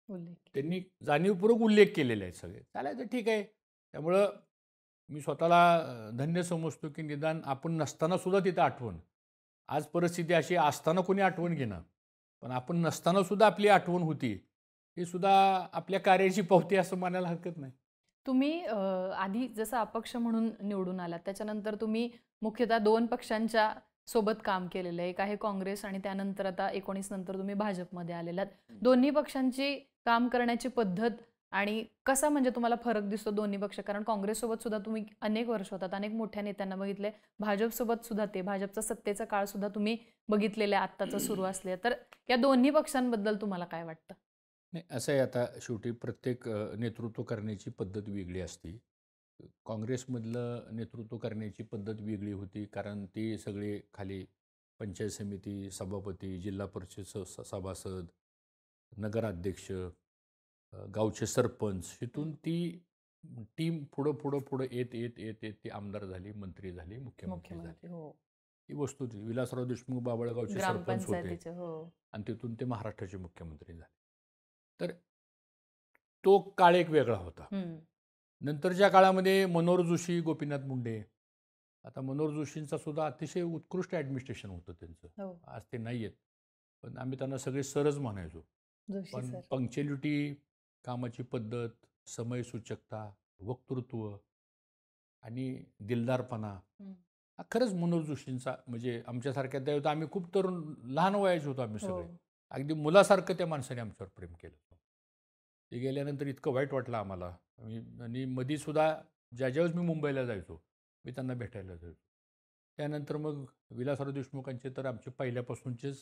[SPEAKER 2] उल्लेख.
[SPEAKER 1] त्यांनी जाणीवपूर्वक उल्लेख केलेले आहेत सगळे. चालायचं ठीक आहे. त्यामुळं मी स्वतःला धन्य समजतो, की निदान आपण नसताना सुद्धा तिथं आठवण. आज परिस्थिती अशी असताना कोणी आठवण घेणार. पण आपण नसताना सुद्धा आपली आठवण होती. ही सुद्धा आपल्या कार्याची पावती असं म्हणायला हरकत नाही.
[SPEAKER 2] तुम्ही आधी जसं अपक्ष म्हणून निवडून आलात, त्याच्यानंतर तुम्ही मुख्यतः 2 पक्षांच्या सोबत काम केलेलं आहे. एक आहे काँग्रेस आणि त्यानंतर आता 19 नंतर तुम्ही भाजपमध्ये आलेलात. दोन्ही पक्षांची काम करण्याची पद्धत आणि कसा म्हणजे तुम्हाला फरक दिसतो दोन्ही पक्ष? कारण काँग्रेससोबत सुद्धा तुम्ही अनेक वर्ष होतात, अनेक मोठ्या नेत्यांना बघितलंय. भाजपसोबत सुद्धा भाजपचा सत्तेचा काळ सुद्धा तुम्ही बघितलेला आहे, आत्ताचा सुरू असलेला. तर या दोन्ही पक्षांबद्दल तुम्हाला काय वाटतं?
[SPEAKER 1] नाही, असं आहे आता शेवटी प्रत्येक नेतृत्व करण्याची पद्धत वेगळी असते. काँग्रेसमधलं नेतृत्व करण्याची पद्धत वेगळी होती कारण ते सगळे खाली पंचायत समिती, सभापती, जिल्हा परिषद सभासद, नगराध्यक्ष, गावचे सरपंच, इथून ती टीम पुढं येत ती आमदार झाली, मंत्री झाली, मुख्यमंत्री झाली.
[SPEAKER 2] मुख्यमंत्री. हो.
[SPEAKER 1] ही वस्तू होती. विलासराव देशमुख बाभळगावचे सरपंच होते
[SPEAKER 2] ग्रामपंचायतीचे. हो.
[SPEAKER 1] आणि तिथून ते महाराष्ट्राचे मुख्यमंत्री झाले. तर तो काळ एक वेगळा होता.
[SPEAKER 2] हं.
[SPEAKER 1] नंतरच्या काळामध्ये मनोहर जोशी, गोपीनाथ मुंडे. आता मनोहर जोशींचा सुद्धा अतिशय उत्कृष्ट ॲडमिनिस्ट्रेशन होतं त्यांचं.
[SPEAKER 2] हो.
[SPEAKER 1] आज ते नाही आहेत. पण आम्ही त्यांना सगळे सरच म्हणायचो.
[SPEAKER 2] जोशी
[SPEAKER 1] पण
[SPEAKER 2] सर.
[SPEAKER 1] पंक्च्युअलिटी, कामाची पद्धत, समयसूचकता, वक्तृत्व आणि दिलदारपणा
[SPEAKER 2] हं.
[SPEAKER 1] हा खरंच मनोहर जोशींचा म्हणजे आमच्यासारख्या त्यावेळेस आम्ही खूप तरुण लहान वयाचे होतो आम्ही
[SPEAKER 2] हो.
[SPEAKER 1] सगळे. अगदी मुलासारखं त्या माणसाने आमच्यावर प्रेम केलं. ते गेल्यानंतर इतकं वाईट वाटलं आम्हाला. आणि मधीसुद्धा ज्यावेळेस मी मुंबईला जायचो, मी त्यांना भेटायला जायचो. त्यानंतर मग विलासराव देशमुखांचे तर आमचे पहिल्यापासूनचेच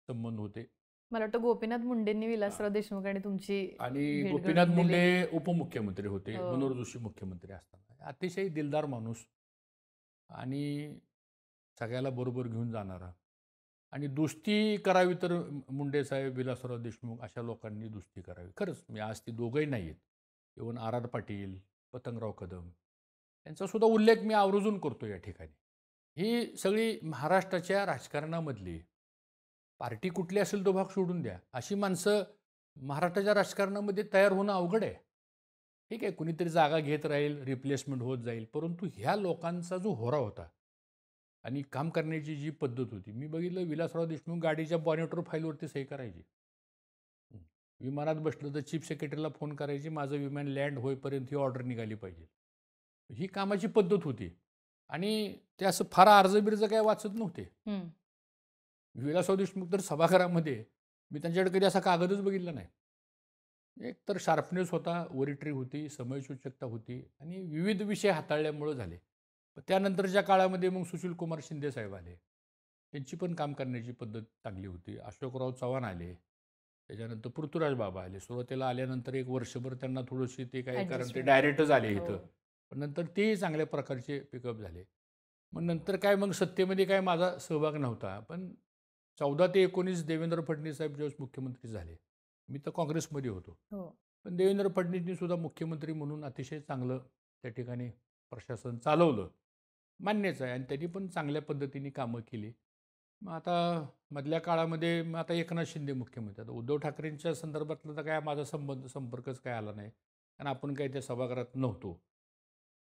[SPEAKER 1] संबंध होते.
[SPEAKER 2] मला वाटतं गोपीनाथ मुंडेंनी विलासराव देशमुख आणि तुमची
[SPEAKER 1] आणि
[SPEAKER 2] भेट
[SPEAKER 1] गोपीनाथ
[SPEAKER 2] घडवून
[SPEAKER 1] मुंडे
[SPEAKER 2] दिलेली.
[SPEAKER 1] उपमुख्यमंत्री होते,
[SPEAKER 2] हो.
[SPEAKER 1] मनोहर जोशी मुख्यमंत्री असताना. अतिशय दिलदार माणूस आणि सगळ्याला बरोबर घेऊन जाणारा. आणि दोस्ती करावी तर मुंडे साहेब, विलासराव देशमुख अशा लोकांनी दोस्ती करावी. खरंच मी आज ती दोघंही नाही आहेत. इव्हन आर पाटील, पतंगराव कदम यांचा सुद्धा उल्लेख मी आवर्जून करतो या ठिकाणी. ही सगळी महाराष्ट्राच्या राजकारणामधली, पार्टी कुठली असेल तो भाग सोडून द्या, अशी माणसं महाराष्ट्राच्या राजकारणामध्ये तयार होणं अवघड आहे. ठीक आहे, कुणीतरी जागा घेत राहील, रिप्लेसमेंट होत जाईल, परंतु ह्या लोकांचा जो होरा होता आणि काम करण्याची जी पद्धत होती, मी बघितलं विलासराव देशमुख गाडीच्या बॉनेटवर फाईलवरती सही करायची. विमानात बसलं तर चीफ सेक्रेटरीला फोन करायची, माझं विमान लँड होईपर्यंत ही ऑर्डर निघाली पाहिजे. ही कामाची पद्धत होती आणि ते असं फार अर्ज-बिर्ज काय वाचत नव्हते. विलासराव देशमुख तर सभागृहामध्ये मी त्यांच्याकडे कधी असा कागदच बघितला नाही. एक तर शार्पनेस होता, ओरिट्री होती, समयसूचकता होती आणि विविध विषय हाताळल्यामुळं झाले. त्यानंतरच्या काळामध्ये मग सुशील कुमार शिंदे साहेब आले. त्यांची पण काम करण्याची पद्धत चांगली होती. अशोकराव चव्हाण आले. त्याच्यानंतर पृथ्वीराज बाबा आले. सुरुवातीला आल्यानंतर एक वर्षभर त्यांना थोडीशी ते काय, कारण ते डायरेक्टच आले इथं. पण नंतर तेही चांगल्या प्रकारचे पिकअप झाले. मग नंतर काय, मग सत्तेमध्ये काय माझा सहभाग नव्हता. पण 14 ते 19 देवेंद्र फडणवीस साहेब ज्यावेळेस मुख्यमंत्री झाले, मी तर काँग्रेसमध्ये होतो. पण देवेंद्र फडणवीसनी सुद्धा मुख्यमंत्री म्हणून अतिशय चांगलं त्या ठिकाणी प्रशासन चालवलं, मान्यच आहे. आणि त्यांनी पण चांगल्या पद्धतीने कामं केली. मग आता मधल्या काळामध्ये मग आता एकनाथ शिंदे मुख्यमंत्री. आता उद्धव ठाकरेंच्या संदर्भातलं तर काय माझा संपर्कच काय आला नाही, कारण आपण काही त्या सभागृहात नव्हतो.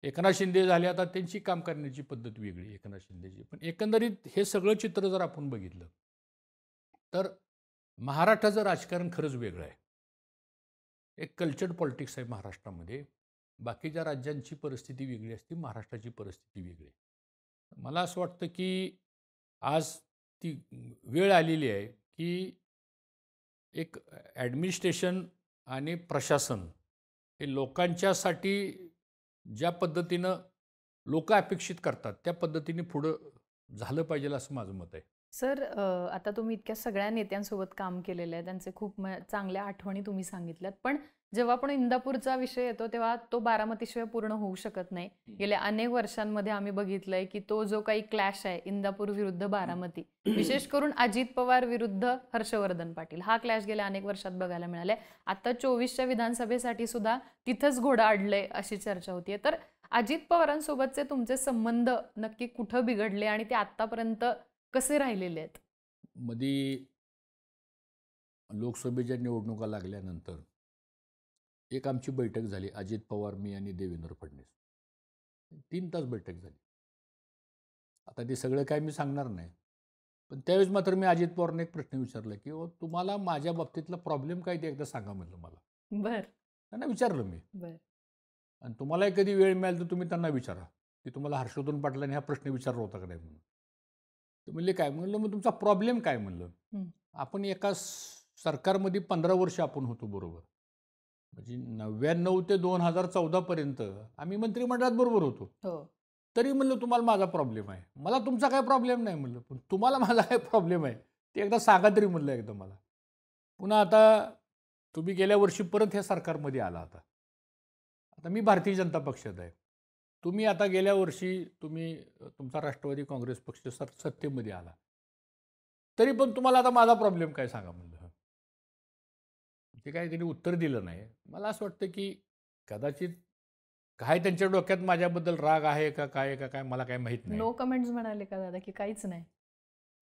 [SPEAKER 1] एकनाथ शिंदे झाले, आता त्यांची काम करण्याची पद्धत वेगळी एकनाथ शिंदेची. पण एकंदरीत हे सगळं चित्र जर आपण बघितलं तर महाराष्ट्राचं राजकारण खरंच वेगळं आहे. एक कल्चर्ड पॉलिटिक्स आहे महाराष्ट्रामध्ये. बाकीच्या राज्यांची परिस्थिती वेगळी असते, महाराष्ट्राची परिस्थिती वेगळी आहे. मला असं वाटतं की आज ती वेळ आलेली आहे की एक ॲडमिनिस्ट्रेशन आणि प्रशासन हे लोकांच्यासाठी ज्या पद्धतीनं लोक अपेक्षित करतात त्या पद्धतीने पुढं झालं पाहिजे असं माझं मत आहे.
[SPEAKER 2] सर, आता तुम्ही इतक्या सगळ्या नेत्यांसोबत काम केलेलं आहे, त्यांचे खूप चांगल्या आठवणी तुम्ही सांगितल्यात. पण जेव्हा आपण इंदापूरचा विषय येतो तेव्हा तो बारामतीशिवाय पूर्ण होऊ शकत नाही. गेल्या अनेक वर्षांमध्ये आम्ही बघितलंय की तो जो काही क्लॅश आहे इंदापूर विरुद्ध बारामती, विशेष करून अजित पवार विरुद्ध हर्षवर्धन पाटील, हा क्लॅश गेल्या अनेक वर्षात बघायला मिळालाय. आता 24च्या विधानसभेसाठी सुद्धा तिथंच घोडं अडलंय अशी चर्चा होतीये. तर अजित पवारांसोबतचे तुमचे संबंध नक्की कुठं बिघडले आणि ते आतापर्यंत कसे राहिलेले आहेत?
[SPEAKER 1] मध्ये लोकसभेच्या निवडणुका लागल्यानंतर एक आमची बैठक झाली, अजित पवार, मी आणि देवेंद्र फडणवीस. 3 तास बैठक झाली. आता ते सगळं काय मी सांगणार नाही, पण त्यावेळेस मात्र मी अजित पवारने एक प्रश्न विचारला की तुम्हाला माझ्या बाबतीतला प्रॉब्लेम काय ते एकदा सांगा म्हणलं मला. त्यांना विचारलं मी. आणि तुम्हाला कधी वेळ मिळाला तर तुम्ही त्यांना विचारा की तुम्हाला हर्षवर्धन पाटलांनी हा प्रश्न विचारला होता का नाही म्हणून. ते म्हणले काय? म्हणलं मग तुमचा प्रॉब्लेम काय म्हणलं. आपण एका सरकारमध्ये 15 वर्ष आपण होतो बरोबर, म्हणजे 99 ते 2014 पर्यंत आम्ही मंत्रिमंडळात बरोबर होतो. तरी म्हणलं तुम्हाला माझा प्रॉब्लेम आहे. मला तुमचा काय प्रॉब्लेम नाही म्हणलं, पण तुम्हाला माझा काय प्रॉब्लेम आहे ते एकदा सांगा तरी म्हणलं एकदा मला. पुन्हा आता तुम्ही गेल्या वर्षी परत ह्या सरकारमध्ये आला. आता मी भारतीय जनता पक्षात आहे. तुम्ही आता गेल्या वर्षी तुमचा राष्ट्रवादी काँग्रेस पक्ष सत्तेमध्ये आला, तरी पण तुम्हाला आता माझा प्रॉब्लेम काय सांगा म्हणलं. ते काय त्यांनी उत्तर दिलं नाही. मला असं वाटतं की कदाचित काय त्यांच्या डोक्यात माझ्याबद्दल राग आहे का काय मला काय माहीत नाही.
[SPEAKER 2] नो कमेंट्स म्हणाले का दादा की काहीच नाही?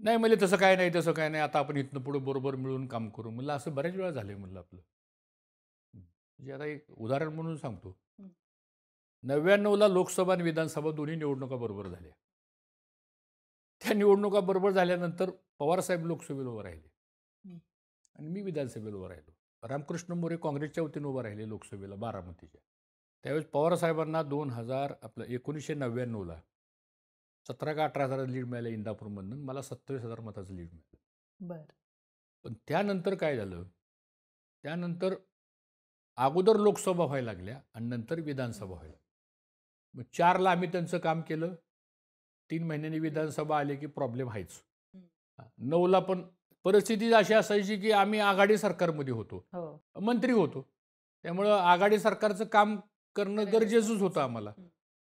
[SPEAKER 1] नाही म्हणजे तसं काय नाही, आता आपण इथनं पुढे बरोबर मिळून काम करू म्हणलं. असं बऱ्याच वेळा झालंय म्हणलं आपलं. म्हणजे आता एक उदाहरण म्हणून सांगतो. 99ला लोकसभा आणि विधानसभा दोन्ही निवडणुका बरोबर झाल्या. त्या निवडणुका बरोबर झाल्यानंतर पवारसाहेब लोकसभेला उभं राहिले आणि मी विधानसभेला उभं राहिलो. रामकृष्ण मोरे काँग्रेसच्या वतीनं उभं राहिले लोकसभेला बारामतीच्या. त्यावेळेस पवारसाहेबांना 1999ला 17 का 18 हजार लीड मिळालं इंदापूरमधून. मला 27,000 मताचं लीड मिळालं. पण त्यानंतर काय झालं, त्यानंतर अगोदर लोकसभा व्हायला लागल्या आणि नंतर विधानसभा व्हायला. मग 4ला आम्ही त्यांचं काम केलं. 3 महिन्यांनी विधानसभा आले की प्रॉब्लेम आहेच. 9ला पण परिस्थिती अशी असायची की आम्ही आघाडी सरकारमध्ये होतो, मंत्री होतो, त्यामुळं आघाडी सरकारचं काम करणं गरजेचंच होतं आम्हाला.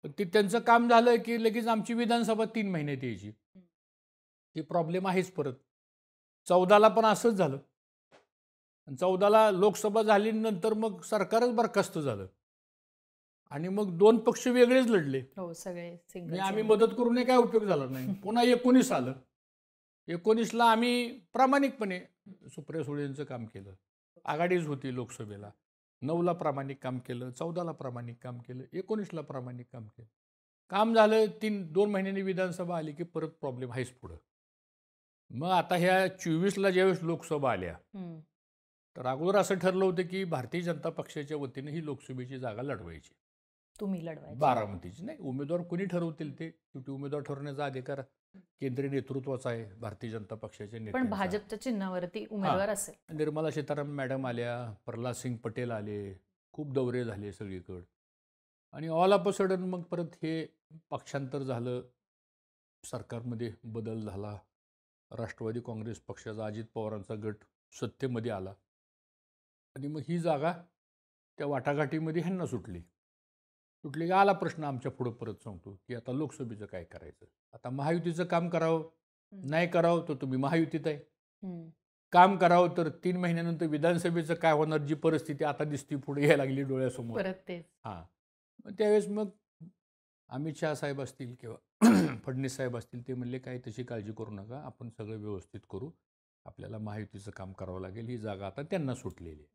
[SPEAKER 1] पण ते त्यांचं काम झालं की लगेच आमची विधानसभा 3 महिन्यात यायची. ती प्रॉब्लेम आहेच. परत 14ला पण असंच झालं. 14ला लोकसभा झाल्यानंतर मग सरकारच बरखास्त झालं. आणि मग 2 पक्ष वेगळेच लढले.
[SPEAKER 2] हो, सगळे
[SPEAKER 1] आणि
[SPEAKER 2] सिंगल
[SPEAKER 1] आम्ही मदत करूनही काय उपयोग झाला नाही. पुन्हा 19 आलं. 19ला आम्ही प्रामाणिकपणे सुप्रिया सुळेंचं काम केलं. आघाडीच होती लोकसभेला. 9ला प्रामाणिक काम केलं, 14ला प्रामाणिक काम केलं, 19ला प्रामाणिक काम केलं. काम झालं 2 महिन्यांनी विधानसभा आली की परत प्रॉब्लेम आहेच पुढं. मग आता ह्या 24ला ज्यावेळेस लोकसभा आल्या, तर अगोदर असं ठरलं होतं की भारतीय जनता पक्षाच्या वतीने ही लोकसभेची जागा लढवायची.
[SPEAKER 2] तुम्ही लढवायचे.
[SPEAKER 1] बारामतीची नाही, उमेदवार कोणी ठरवतील ते, शेवटी उमेदवार ठरवण्याचा अधिकार केंद्रीय नेतृत्वाचा आहे, भारतीय जनता पक्षाच्या
[SPEAKER 2] पण
[SPEAKER 1] नेत्यांचा.
[SPEAKER 2] भाजपच्या चिन्हावरती उमेदवार असेल.
[SPEAKER 1] निर्मला सीतारामन मॅडम आल्या, प्रल्हाद सिंग पटेल आले, खूप दौरे झाले सगळीकडे. आणि ऑल ऑफ अ सडन मग परत हे पक्षांतर झालं, सरकारमध्ये बदल झाला, राष्ट्रवादी काँग्रेस पक्षाचा अजित पवारांचा गट सत्तेमध्ये आला आणि मग ही जागा त्या वाटाघाटीमध्ये ह्यांना सुटली की आला प्रश्न आमच्या पुढं. परत सांगतो की आता लोकसभेचं काय करायचं. आता महायुतीचं काम करावं, नाही करावं तर तुम्ही महायुतीत आहे. काम करावं तर 3 महिन्यानंतर विधानसभेचं काय होणार, जी परिस्थिती आता दिसती पुढे यायला लागली डोळ्यासमोर.
[SPEAKER 2] परत तेच.
[SPEAKER 1] हां, मग त्यावेळेस मग अमित शहा साहेब असतील किंवा फडणवीस साहेब असतील, ते म्हणले काय तशी काळजी करू नका, आपण सगळं व्यवस्थित करू, आपल्याला महायुतीचं काम करावं लागेल. ही जागा आता त्यांना सुटलेली आहे.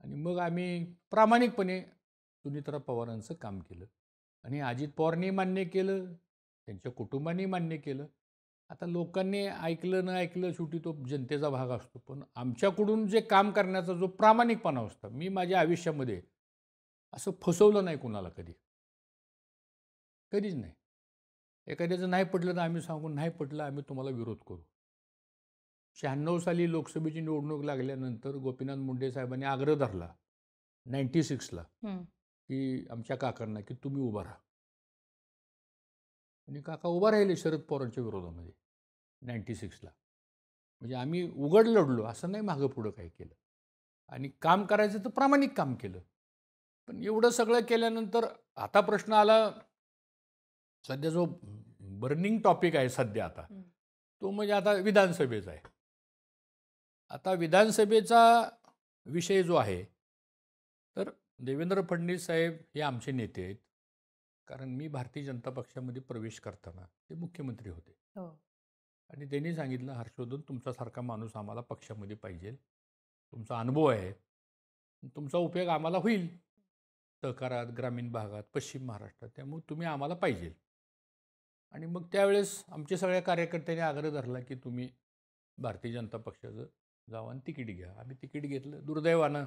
[SPEAKER 1] आणि मग आम्ही प्रामाणिकपणे सुनीत्रा पवारांचं काम केलं आणि अजित पवारांनी मान्य केलं, त्यांच्या कुटुंबाने मान्य केलं. आता लोकांनी ऐकलं न ऐकलं शेवटी तो जनतेचा भाग असतो. पण आमच्याकडून जे काम करण्याचा जो प्रामाणिकपणा असतो, मी माझ्या आयुष्यामध्ये असं फसवलं नाही कुणाला कधी, कधीच नाही. एखाद्याचं नाही पटलं तर आम्ही सांगून नाही पटलं, आम्ही तुम्हाला विरोध करू. 96 साली लोकसभेची निवडणूक लागल्यानंतर गोपीनाथ मुंडे साहेबांनी आग्रह धरला 96ला की आमच्या काकांना की तुम्ही उभा राहा. आणि काका उभा राहिले शरद पवारांच्या विरोधामध्ये 96ला. म्हणजे आम्ही उघड लढलो, असं नाही मागं पुढं काय केलं. आणि काम करायचं तर प्रामाणिक काम केलं. पण एवढं सगळं केल्यानंतर आता प्रश्न आला, सध्या जो बर्निंग टॉपिक आहे सध्या आता, तो म्हणजे आता विधानसभेचा आहे. आता विधानसभेचा विषय जो आहे, तर देवेंद्र फडणवीस साहेब हे आमचे नेते आहेत. कारण मी भारतीय जनता पक्षामध्ये प्रवेश करताना ते मुख्यमंत्री होते. आणि त्यांनी सांगितलं, हर्षवर्धन तुमच्यासारखा माणूस आम्हाला पक्षामध्ये पाहिजे, तुमचा अनुभव आहे, तुमचा उपयोग आम्हाला होईल सहकारात, ग्रामीण भागात, पश्चिम महाराष्ट्रात, त्यामुळे तुम्ही आम्हाला पाहिजे. आणि मग त्यावेळेस आमच्या सगळ्या कार्यकर्त्यांनी आग्रह धरला की तुम्ही भारतीय जनता पक्षाचं जावं आणि तिकीट घ्या. आम्ही तिकीट घेतलं. दुर्दैवानं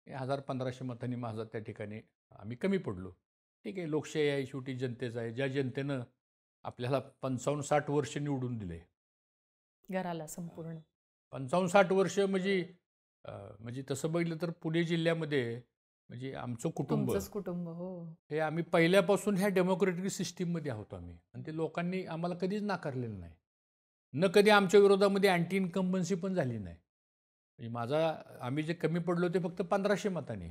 [SPEAKER 1] 1000-1500 मतांनी माझा त्या ठिकाणी आम्ही कमी पडलो. ठीक आहे, लोकशाही आहे, शेवटी जनतेचं आहे. ज्या जनतेनं आपल्याला 55-60 वर्ष निवडून दिले,
[SPEAKER 2] घराला संपूर्ण
[SPEAKER 1] 55-60 वर्ष म्हणजे म्हणजे तसं बघितलं तर पुणे जिल्ह्यामध्ये म्हणजे आमचं कुटुंब,
[SPEAKER 2] तुमचंच कुटुंब. हो,
[SPEAKER 1] हे आम्ही पहिल्यापासून ह्या डेमोक्रेटिक सिस्टीममध्ये आहोत आम्ही. आणि ते लोकांनी आम्हाला कधीच नाकारलेलं नाही. न कधी आमच्या विरोधामध्ये अँटी इन्कम्बन्सी पण झाली नाही. म्हणजे आम्ही जे कमी पडलो ते फक्त 1500 मतांनी.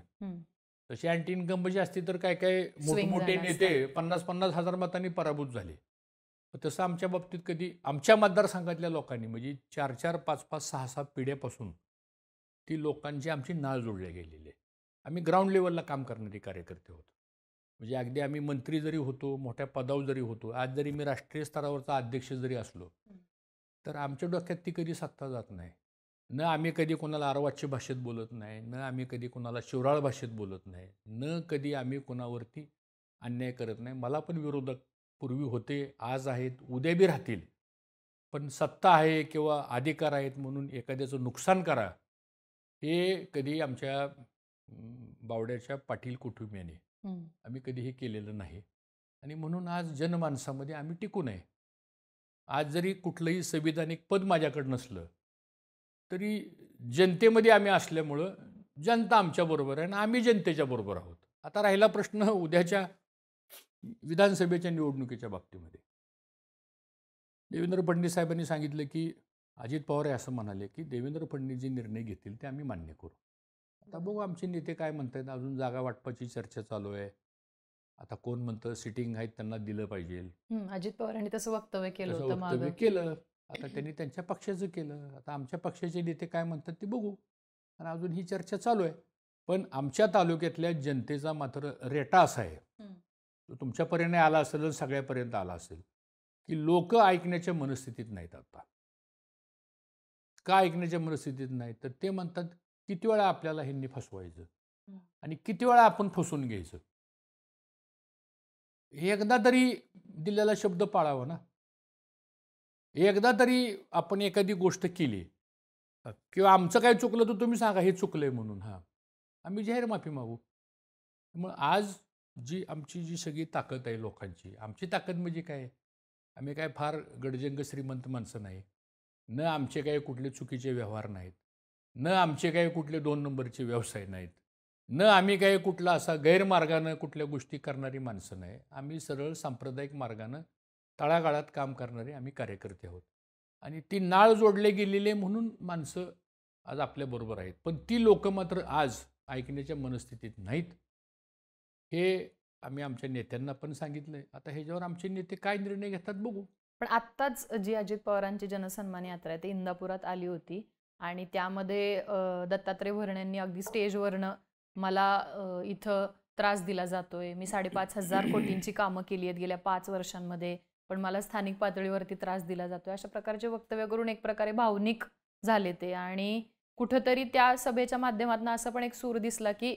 [SPEAKER 1] तशी अँटी इन्कम्बन्सी असती तर काय काय मोठमोठे नेते 50-50 हजार मतांनी पराभूत झाले. तसं आमच्या बाबतीत कधी आमच्या मतदारसंघातल्या लोकांनी म्हणजे 4-4, 5-5, 6-6 पिढ्यापासून ती लोकांची आमची नाळ जोडल्या गेलेली आहे. आम्ही ग्राउंड लेवलला काम करणारे कार्यकर्ते होतो. म्हणजे अगदी आम्ही मंत्री जरी होतो, मोठ्या पदावर जरी होतो, आज जरी मी राष्ट्रीय स्तरावरचा अध्यक्ष जरी असलो, तर आमच्या डोक्यात ती कधी सत्ता जात नाही. न आम्ही कधी कोणाला अर्वाच्य भाषेत बोलत नाही, न आम्ही कधी कोणाला शिवराळ भाषेत बोलत नाही, न कधी आम्ही कोणावरती अन्याय करत नाही. मला पण विरोधक पूर्वी होते, आज आहेत, उद्या बी राहतील. पण सत्ता आहे किंवा अधिकार आहेत म्हणून एखाद्याचं नुकसान करा, हे कधी आमच्या बावड्याच्या पाटील कुटुंबियाने आम्ही कधीही केलेलं नाही. आणि म्हणून आज जनमानसामध्ये आम्ही टिकून आहे. आज जरी कुठलंही संविधानिक पद माझ्याकडे नसलं तरी जनतेमध्ये आम्ही असल्यामुळं जनता आमच्याबरोबर आहे आणि आम्ही जनतेच्या बरोबर आहोत. आता राहिला प्रश्न उद्याच्या विधानसभेच्या निवडणुकीच्या बाबतीमध्ये. देवेंद्र फडणवीस साहेबांनी सांगितलं की अजित पवार असं म्हणाले की देवेंद्र फडणवीस जे निर्णय घेतील ते आम्ही मान्य करू. आता बघू आमचे नेते काय म्हणतात. अजून जागा वाटपाची चर्चा चालू आहे. आता कोण म्हणतं सिटिंग आहेत त्यांना दिलं पाहिजे.
[SPEAKER 2] अजित पवारांनी तसं वक्तव्य केलं
[SPEAKER 1] तसं
[SPEAKER 2] होतं
[SPEAKER 1] वक्तव्य
[SPEAKER 2] मागं.
[SPEAKER 1] केलं. आता त्यांनी त्यांच्या पक्षाचं केलं. आता आमच्या पक्षाचे नेते काय म्हणतात ते बघू. आणि अजून ही चर्चा चालू आहे. पण आमच्या तालुक्यातल्या जनतेचा मात्र रेटा असा आहे, तो तुमच्यापर्यंत आला असेल, सगळ्यापर्यंत आला असेल, की लोक ऐकण्याच्या मनस्थितीत नाहीत आता. का ऐकण्याच्या मनस्थितीत नाहीत? तर ते म्हणतात, किती वेळा आपल्याला ह्यांनी फसवायचं आणि किती वेळा आपण फसवून घ्यायचं. एकदा तरी दिलेला शब्द पाळावा ना. एकदा तरी आपण एखादी गोष्ट केली किंवा आमचं काय चुकलं तर तुम्ही सांगा हे चुकलंय म्हणून. हां, आम्ही जाहीर माफी मागू. मग आज आमची जी सगळी ताकद आहे लोकांची, आमची ताकद म्हणजे काय? आम्ही काय फार गडजंग श्रीमंत माणसं नाही. न आमचे काही कुठले चुकीचे व्यवहार नाहीत. न आमचे काही कुठले 2 नंबरचे व्यवसाय नाहीत. न आम्ही काही कुठला असा गैरमार्गानं कुठल्या गोष्टी करणारी माणसं नाही. आम्ही सरळ सांप्रदायिक मार्गानं तळागाळात काम करणारे आम्ही कार्यकर्ते आहोत. आणि ती नाळ जोडले गेलेले म्हणून माणसं आज आपल्याबरोबर आहेत. पण ती लोकं मात्र आज ऐकण्याच्या मनस्थितीत नाहीत. हे आम्ही आमच्या नेत्यांना पण सांगितलंय. आता ह्याच्यावर आमचे नेते काय निर्णय घेतात बघू.
[SPEAKER 2] पण आत्ताच जी अजित पवारांची जनसन्मान यात्रा आहे ती इंदापुरात आली होती आणि त्यामध्ये दत्तात्रय भरणेंनी अगदी स्टेजवरनं मला इथं त्रास दिला जातोय, मी 5,500 कोटींची कामं केली आहेत गेल्या 5 वर्षांमध्ये, पण मला स्थानिक पातळीवरती त्रास दिला जातोय, अशा प्रकारचे वक्तव्य करून एक प्रकारे भावनिक झाले ते. आणि कुठंतरी त्या सभेच्या माध्यमातून असं पण एक सूर दिसला की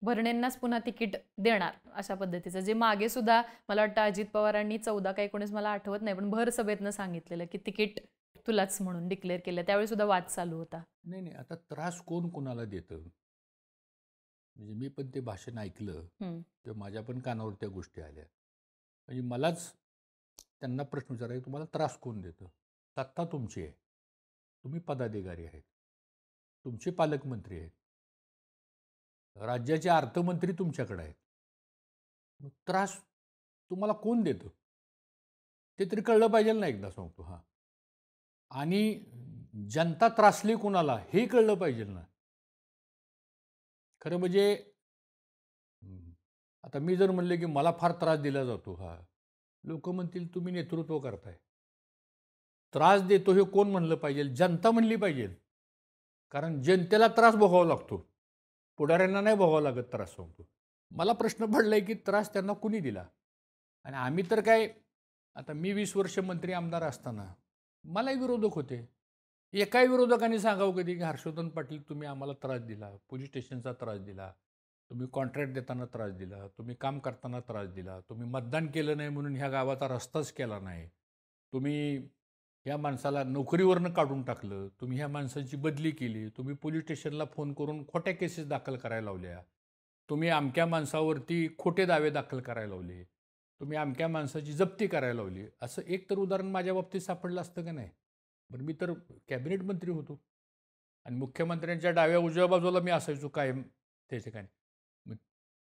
[SPEAKER 2] भरणेंनाच पुन्हा तिकीट देणार अशा पद्धतीचं, जे मागे सुद्धा मला वाटतं अजित पवारांनी 14 का 19 मला आठवत नाही, पण भर सभेतनं सांगितलेलं की तिकीट तुलाच म्हणून डिक्लेअर केलं. त्यावेळी सुद्धा वाद चालू होता.
[SPEAKER 1] नाही, आता त्रास कोण कोणाला देतं? म्हणजे मी पण ते भाषण ऐकलं तेव्हा माझ्या पण कानावर त्या गोष्टी आल्या. म्हणजे मलाच त्यांना प्रश्न विचारायचा, तुम्हाला त्रास कोण देतं? सत्ता तुमची आहे, तुम्ही पदाधिकारी आहेत, तुमचे पालकमंत्री आहेत, राज्याचे अर्थमंत्री तुमच्याकडे आहेत. मग त्रास तुम्हाला कोण देतं ते तरी कळलं पाहिजे ना. एकदा सांगतो. हां, आणि जनता त्रासली कोणाला हे कळलं पाहिजे ना. खरं म्हणजे आता मी जर म्हणले की मला फार त्रास दिला जातो, हा लोक म्हणतील तुम्ही नेतृत्व करताय. त्रास देतो हे कोण म्हणलं पाहिजे? जनता म्हणली पाहिजे. कारण जनतेला त्रास भोगावा लागतो, पुढाऱ्यांना नाही भोगावा लागत त्रास. सांगतो, मला प्रश्न पडलाय की त्रास त्यांना कुणी दिला? आणि आम्ही तर काय, आता मी 20 वर्ष मंत्री आमदार असताना मलाही विरोधक होते. एकाही विरोधकांनी सांगावं कधी की हर्षवर्धन पाटील तुम्ही आम्हाला त्रास दिला, पोलीस स्टेशनचा त्रास दिला, तुम्ही कॉन्ट्रॅक्ट देताना त्रास दिला, तुम्ही काम करताना त्रास दिला, तुम्ही मतदान केलं नाही म्हणून ह्या गावाचा रस्ताच केला नाही, तुम्ही ह्या माणसाला नोकरीवरनं काढून टाकलं, तुम्ही ह्या माणसाची बदली केली, तुम्ही पोलीस स्टेशनला फोन करून खोट्या केसेस दाखल करायला लावल्या, तुम्ही अमक्या माणसावरती खोटे दावे दाखल करायला लावले, तुम्ही अमक्या माणसाची जप्ती करायला लावली. असं एक तर उदाहरण माझ्या बाबतीत सापडलं असतं का नाही? बरं, मी तर कॅबिनेट मंत्री होतो आणि मुख्यमंत्र्यांच्या डाव्या उजव्या बाजूला मी असायचो कायम त्या ठिकाणी. मग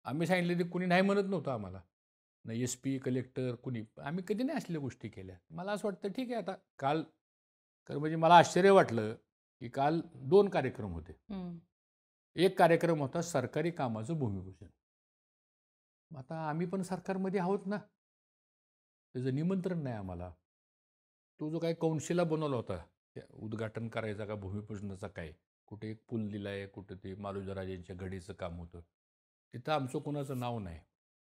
[SPEAKER 1] आम्ही सांगितले ते कुणी नाही म्हणत नव्हतं आम्हाला, ना SP कलेक्टर कुणी. आम्ही कधी नाही असल्या गोष्टी केल्या. मला असं वाटतं ठीक आहे. आता काल म्हणजे मला आश्चर्य वाटलं की काल 2 कार्यक्रम होते. एक कार्यक्रम होता सरकारी कामाचं भूमिपूजन. आता आम्ही पण सरकारमध्ये आहोत ना, त्याचं निमंत्रण नाही आम्हाला. तो जो काही कौन्सिलला बनवला होता उद्घाटन करायचा का भूमिपूजनाचा, काय कुठे एक पूल दिला आहे, कुठं ते मालोजीराजेंच्या घडीचं काम होतं, तिथं आमचं कोणाचं नाव नाही.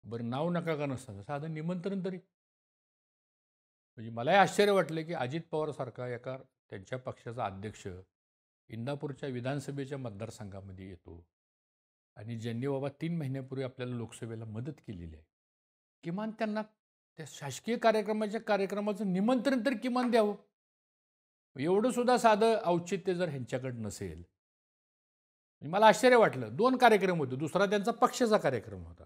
[SPEAKER 1] बरं, नाव नका का नसताना साधं निमंत्रण तरी. म्हणजे मलाही आश्चर्य वाटलं की अजित पवारसारखा एका त्यांच्या पक्षाचा अध्यक्ष इंदापूरच्या विधानसभेच्या मतदारसंघामध्ये येतो आणि ज्यांनी बाबा 3 महिन्यापूर्वी आपल्याला लोकसभेला मदत केलेली आहे, किमान त्यांना त्या शासकीय कार्यक्रमाचं निमंत्रण तर किमान द्यावं. एवढं सुद्धा साधं औचित्य जर ह्यांच्याकडे नसेल, मला आश्चर्य वाटलं. 2 कार्यक्रम होते, दुसरा त्यांचा पक्षाचा कार्यक्रम होता.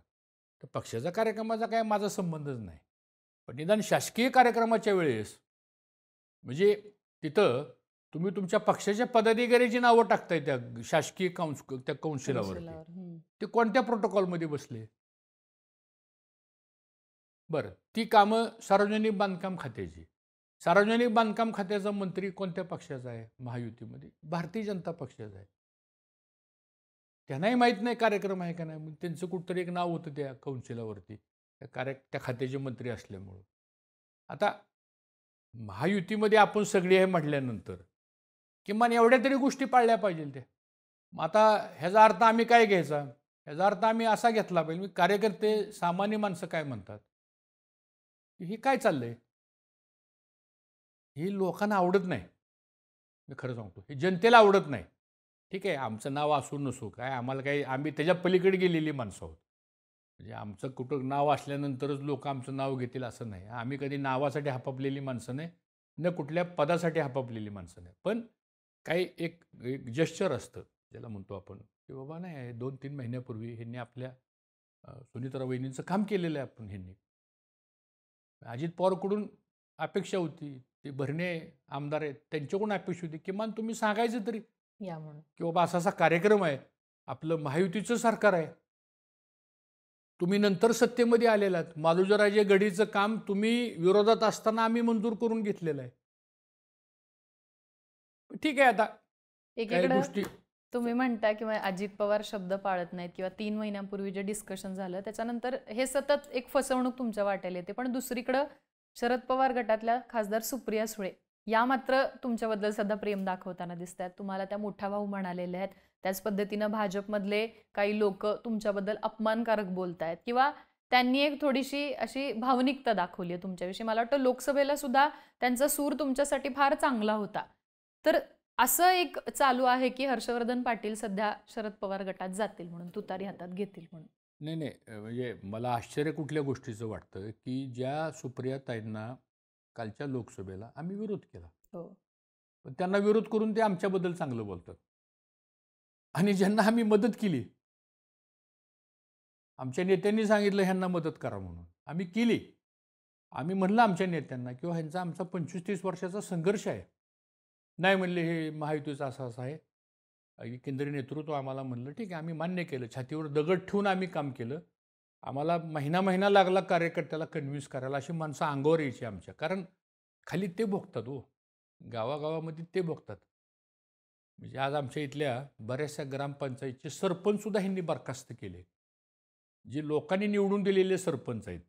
[SPEAKER 1] तर पक्षाच्या कार्यक्रमाचा काय माझा संबंधच नाही, पण निदान शासकीय कार्यक्रमाच्या वेळेस म्हणजे तिथं तुम्ही तुमच्या पक्षाच्या पदाधिकाऱ्याची नावं टाकताय त्या शासकीय त्या कौन्सिलावरती. ते कोणत्या प्रोटोकॉलमध्ये बसले? बरं, ती कामं सार्वजनिक बांधकाम खात्याची. सार्वजनिक बांधकाम खात्याचा मंत्री कोणत्या पक्षाचा आहे? महायुतीमध्ये भारतीय जनता पक्षाचा आहे. त्यांनाही माहीत नाही कार्यक्रम आहे का नाही. मग त्यांचं कुठंतरी एक नाव होतं त्या कौन्सिलावरती त्या खात्याचे मंत्री असल्यामुळं. आता महायुतीमध्ये आपण सगळी आहे म्हटल्यानंतर किमान एवढ्या तरी गोष्टी पाळल्या पाहिजे त्या. मग आता ह्याचा अर्थ आम्ही काय घ्यायचा? ह्याचा अर्थ आम्ही असा घेतला पाहिजे, मी कार्यकर्ते सामान्य माणसं काय म्हणतात, की हे काय चाललंय? ही लोकांना आवडत नाही. मी खरं सांगतो, हे जनतेला आवडत नाही. ठीक आहे, आमचं नाव असू नसू काय आम्हाला काही, आम्ही त्याच्या पलीकडे गेलेली माणसं आहोत. म्हणजे आमचं कुठं नाव असल्यानंतरच लोक आमचं नाव घेतील असं नाही. आम्ही कधी नावासाठी हापापलेली माणसं नाही, न कुठल्या पदासाठी हापापलेली माणसं नाही. पण काही एक एक जेस्चर असतं ज्याला म्हणतो आपण, की बाबा नाही 2-3 महिन्यापूर्वी ह्यांनी आपल्या सुनीताराव वहिनींचं काम केलेलं आहे आपण ह्यांनी. अजित पवारकडून अपेक्षा होती, ते भरणे आमदार आहेत त्यांच्याकडून अपेक्षा होती, किमान तुम्ही सांगायचं तरी,
[SPEAKER 2] या म्हणून.
[SPEAKER 1] की बाबा असा असा कार्यक्रम आहे, आपलं महायुतीचं सरकार आहे. तुम्ही नंतर सत्तेमध्ये आलेला आहात. मालोजीराजे गडीचं काम तुम्ही विरोधात असताना आम्ही मंजूर करून घेतलेलं आहे. ठीक आहे, आता काही
[SPEAKER 2] एकीकडं
[SPEAKER 1] गोष्टी
[SPEAKER 2] तुम्ही म्हणता किंवा अजित पवार शब्द पाळत नाहीत किंवा 3 महिन्यांपूर्वी जे डिस्कशन झालं त्याच्यानंतर हे सतत एक फसवणूक तुमच्या वाट्याला येते. पण दुसरीकडं शरद पवार गटातल्या खासदार सुप्रिया सुळे या मात्र तुमच्याबद्दल सध्या प्रेम दाखवताना दिसत आहेत. तुम्हाला त्या मोठा भाऊ म्हणालेले आहेत. त्याच पद्धतीनं भाजपमधले काही लोक तुमच्याबद्दल अपमानकारक बोलत आहेत किंवा त्यांनी एक थोडीशी अशी भावनिकता दाखवली आहे तुमच्याविषयी. मला वाटतं लोकसभेला सुद्धा त्यांचा सूर तुमच्यासाठी फार चांगला होता. तर असं एक चालू आहे की हर्षवर्धन पाटील सध्या शरद पवार गटात जातील म्हणून, तुतारी हातात घेतील म्हणून.
[SPEAKER 1] नाही नाही, म्हणजे मला आश्चर्य कुठल्या गोष्टीचं वाटतं, की ज्या सुप्रियाताईंना कालच्या लोकसभेला आम्ही विरोध केला,
[SPEAKER 2] हो.
[SPEAKER 1] पण त्यांना विरोध करून ते आमच्याबद्दल चांगलं बोलतात. आणि ज्यांना आम्ही मदत केली, आमच्या नेत्यांनी सांगितलं ह्यांना मदत करा म्हणून, आम्ही केली. आम्ही म्हणलं आमच्या नेत्यांना किंवा ह्यांचा आमचा 25-30 वर्षाचा संघर्ष आहे. नाही म्हणले हे महायुतीचं असं असं आहे. केंद्रीय नेतृत्व आम्हाला म्हणलं ठीक आहे, आम्ही मान्य केलं. छातीवर दगड ठेवून आम्ही काम केलं. आम्हाला महिना लागला कार्यकर्त्याला कन्व्हिन्स करायला. अशी माणसं अंगावर यायची आमच्या, कारण खाली ते भोगतात हो, गावागावामध्ये ते भोगतात. म्हणजे आज आमच्या इथल्या बऱ्याचशा ग्रामपंचायतचे सरपंचसुद्धा ह्यांनी बरखास्त केले, जे लोकांनी निवडून दिलेले सरपंच आहेत.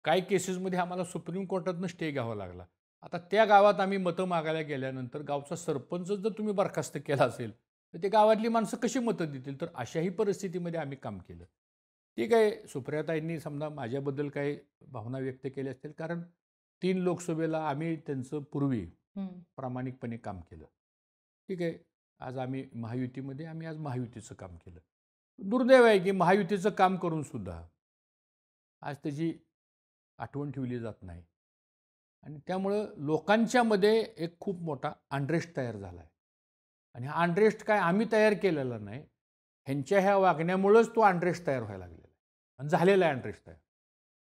[SPEAKER 1] काही केसेसमध्ये आम्हाला सुप्रीम कोर्टातनं स्टे घ्यावा लागला. आता त्या गावात आम्ही मतं मागायला गेल्यानंतर गावचा सरपंच जर तुम्ही बरखास्त केला असेल तर ते गावातली माणसं कशी मतं देतील? तर अशाही परिस्थितीमध्ये आम्ही काम केलं. ठीक आहे, सुप्रियाताईंनी समजा माझ्याबद्दल काही भावना व्यक्त केल्या असतील, कारण 3 लोकसभेला आम्ही त्यांचं पूर्वी प्रामाणिकपणे काम केलं. ठीक आहे, आज आम्ही महायुतीमध्ये, आम्ही आज महायुतीचं काम केलं. दुर्दैव आहे की महायुतीचं काम करून सुद्धा आज त्याची आठवण ठेवली जात नाही. आणि त्यामुळं लोकांच्यामध्ये एक खूप मोठा अनरेस्ट तयार झाला आहे. आणि हा अनरेस्ट काय आम्ही तयार केलेला नाही, ह्यांच्या ह्या वागण्यामुळंच तो अनरेस्ट तयार व्हायला लागलेला आहे आणि झालेला आहे अनरेस्ट तयार.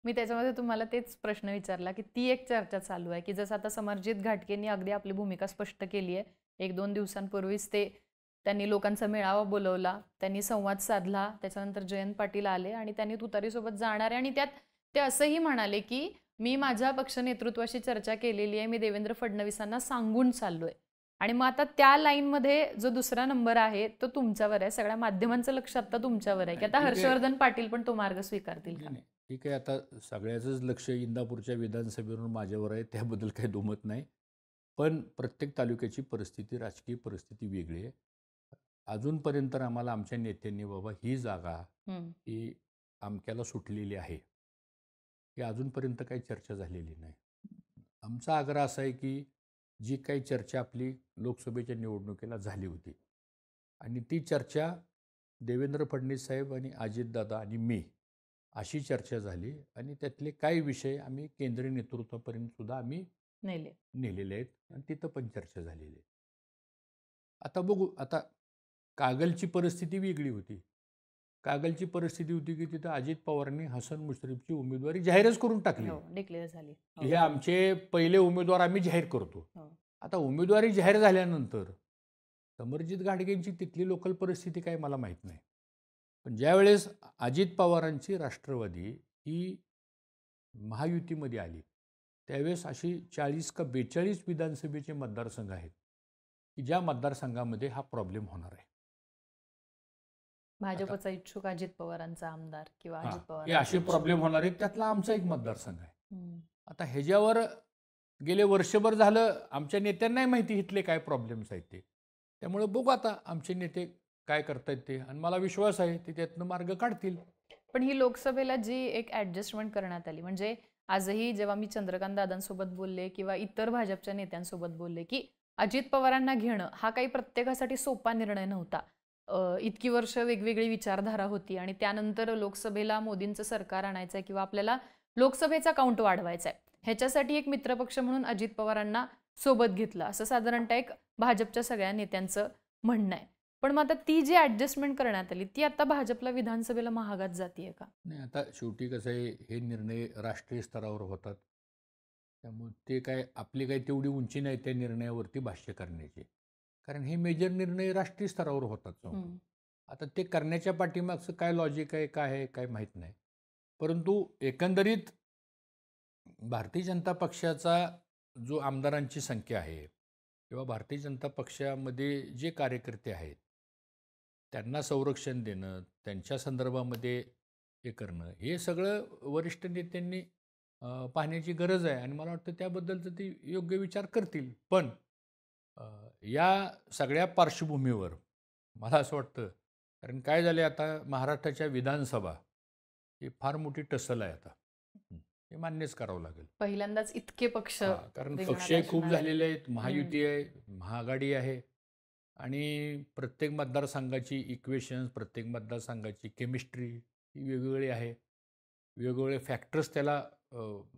[SPEAKER 2] मी त्याच्यामध्ये तुम्हाला तेच प्रश्न विचारला की ती एक चर्चा चालू आहे की जसं आता समरजित घाटगेंनी अगदी आपली भूमिका स्पष्ट केली आहे. 1-2 दिवसांपूर्वीच त्यांनी लोकांचा मेळावा बोलवला, त्यांनी संवाद साधला, त्याच्यानंतर जयंत पाटील आले आणि त्यांनी तुतारीसोबत जाणार आहे. आणि त्यात ते असंही म्हणाले की मी माझ्या पक्ष नेतृत्वाशी चर्चा केलेली आहे, मी देवेंद्र फडणवीसांना सांगून चाललोय. आणि मग आता त्या लाईनमध्ये जो दुसरा नंबर आहे तो तुमच्यावर आहे. सगळ्या माध्यमांचं लक्ष आता तुमच्यावर आहे की आता हर्षवर्धन पाटील पण तो मार्ग स्वीकारतील का?
[SPEAKER 1] ठीक आहे, आता सगळ्याचंच लक्ष इंदापूरच्या विधानसभेवरून माझ्यावर आहे, त्याबद्दल काही दुमत नाही. पण प्रत्येक तालुक्याची परिस्थिती, राजकीय परिस्थिती वेगळी आहे. अजूनपर्यंत आम्हाला आमच्या नेत्यांनी बाबा ही जागा ही अमक्याला सुटलेली आहे, ही अजूनपर्यंत काही चर्चा झालेली नाही. आमचा आग्रह असा आहे की जी काही चर्चा आपली लोकसभेच्या निवडणुकीला झाली होती आणि ती चर्चा देवेंद्र फडणवीस साहेब आणि अजितदादा आणि मी अशी चर्चा झाली आणि त्यातले काही विषय आम्ही केंद्रीय नेतृत्वापर्यंत सुद्धा आम्ही नेलेले आहेत आणि तिथं पण चर्चा झालेली आहे. आता बघू, आता कागलची परिस्थिती वेगळी होती. कागलची परिस्थिती होती की तिथं अजित पवारांनी हसन मुश्रीफची उमेदवारी जाहीरच करून टाकली.
[SPEAKER 2] डिक्लेअर झाली.
[SPEAKER 1] हे आमचे पहिले उमेदवार आम्ही जाहीर करतो. आता उमेदवारी जाहीर झाल्यानंतर समरजित घाटगेंची तिथली लोकल परिस्थिती काय मला माहीत नाही. पण ज्यावेळेस अजित पवारांची राष्ट्रवादी ही महायुतीमध्ये आली त्यावेळेस अशी 40 का 42 विधानसभेचे मतदारसंघ आहेत की ज्या मतदारसंघामध्ये हा प्रॉब्लेम होणार आहे.
[SPEAKER 2] भाजपचा इच्छुक अजित पवारांचा आमदार किंवा अजित पवार
[SPEAKER 1] हे असे प्रॉब्लेम होणार आहेत, त्यातला आमचा एक मतदारसंघ आहे. आता ह्याच्यावर गेले वर्षभर झालं आमच्या नेत्यांनाही माहिती इथले काय प्रॉब्लेम्स आहेत ते. त्यामुळं बघू आता आमचे नेते काय करतायत ते, आणि मला विश्वास आहे ते त्यातनं मार्ग काढतील.
[SPEAKER 2] पण ही लोकसभेला जी एक ॲडजस्टमेंट करण्यात आली, म्हणजे आजही जेव्हा मी चंद्रकांत दादांसोबत बोलले किंवा इतर भाजपच्या नेत्यांसोबत बोलले, की अजित पवारांना घेणं हा काही प्रत्येकासाठी सोपा निर्णय नव्हता. इतकी वर्ष वेगवेगळी विचारधारा होती आणि त्यानंतर लोकसभेला मोदींचं सरकार आणायचंय किंवा आपल्याला लोकसभेचा काउंट वाढवायचा आहे. ह्याच्यासाठी एक मित्रपक्ष म्हणून अजित पवारांना सोबत घेतलं, असं साधारणतः एक भाजपच्या सगळ्या नेत्यांचं म्हणणं आहे. पण मग आता ती जी ॲडजस्टमेंट करण्यात आली, ती आता भाजपला विधानसभेला महागात जातीये का?
[SPEAKER 1] नाही, आता शेवटी कसं आहे, हे निर्णय राष्ट्रीय स्तरावर होतात. त्यामुळे ते काय आपली काही तेवढी उंची नाही त्या निर्णयावरती भाष्य करण्याची. कारण हे मेजर निर्णय राष्ट्रीय स्तरावर होतात संपूर्ण. आता ते करण्याच्या पाठीमागचं काय लॉजिक आहे, काय आहे, काय माहीत नाही. परंतु एकंदरीत भारतीय जनता पक्षाचा जो आमदारांची संख्या आहे किंवा भारतीय जनता पक्षामध्ये जे कार्यकर्ते आहेत, त्यांना संरक्षण देणं, त्यांच्या संदर्भामध्ये हे करणं, हे सगळं वरिष्ठ नेत्यांनी पाहण्याची गरज आहे, आणि मला वाटतं त्याबद्दलचं ते योग्य विचार करतील. पण अ, या सगळ्या पार्श्वभूमीवर मला असं वाटतं, कारण काय झालं आता महाराष्ट्राच्या विधानसभा ही फार मोठी टसल आहे आता. हे मान्यच करावं लागेल.
[SPEAKER 2] पहिल्यांदाच इतके पक्ष
[SPEAKER 1] हां, कारण
[SPEAKER 2] रिंगणात
[SPEAKER 1] पक्षही खूप
[SPEAKER 2] असणार आहेत.
[SPEAKER 1] झालेले आहेत. महायुती आहे, महाआघाडी आहे, आणि प्रत्येक मतदारसंघाची इक्वेशन्स, प्रत्येक मतदारसंघाची केमिस्ट्री ही वेगवेगळी आहे. वेगवेगळे फॅक्टर्स त्याला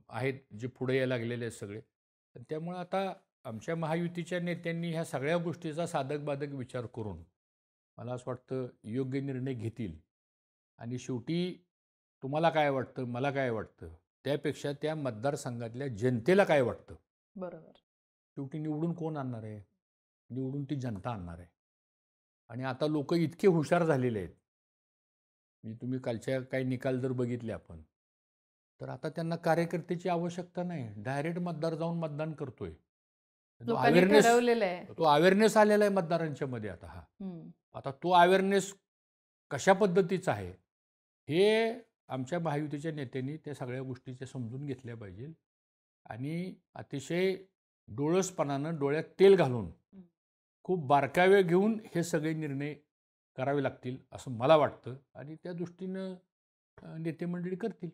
[SPEAKER 1] आहेत, जे पुढे यायला लागलेले आहेत सगळे. तर त्यामुळं आता आमच्या महायुतीच्या नेत्यांनी ह्या सगळ्या गोष्टीचा साधक-बाधक विचार करून मला असं वाटतं योग्य निर्णय घेतील. आणि शेवटी तुम्हाला काय वाटतं, मला काय वाटतं, त्यापेक्षा त्या मतदारसंघातल्या जनतेला काय वाटतं.
[SPEAKER 2] बरोबर.
[SPEAKER 1] शेवटी निवडून कोण आणणार आहे? निवडून ती जनता आणणार आहे. आणि आता लोक इतके हुशार झालेले आहेत. म्हणजे तुम्ही कालच्या काही निकाल जर बघितले आपण, तर आता त्यांना कार्यकर्त्याची आवश्यकता नाही. डायरेक्ट मतदार जाऊन मतदान करतोय. तो
[SPEAKER 2] लोकांनी
[SPEAKER 1] अवेअरनेस
[SPEAKER 2] ठरवलेलं आहे.
[SPEAKER 1] तो अवेअरनेस आलेला आहे मतदारांच्या मध्ये आता हा. आता तो अवेअरनेस कशा पद्धतीचा आहे, हे आमच्या महायुतीच्या नेत्यांनी त्या सगळ्या गोष्टीच्या समजून घेतल्या पाहिजे, आणि अतिशय डोळसपणानं डोळ्यात तेल घालून खूप बारकावे घेऊन हे सगळे निर्णय करावे लागतील असं मला वाटतं, आणि त्या दृष्टीनं नेते मंडळी करतील.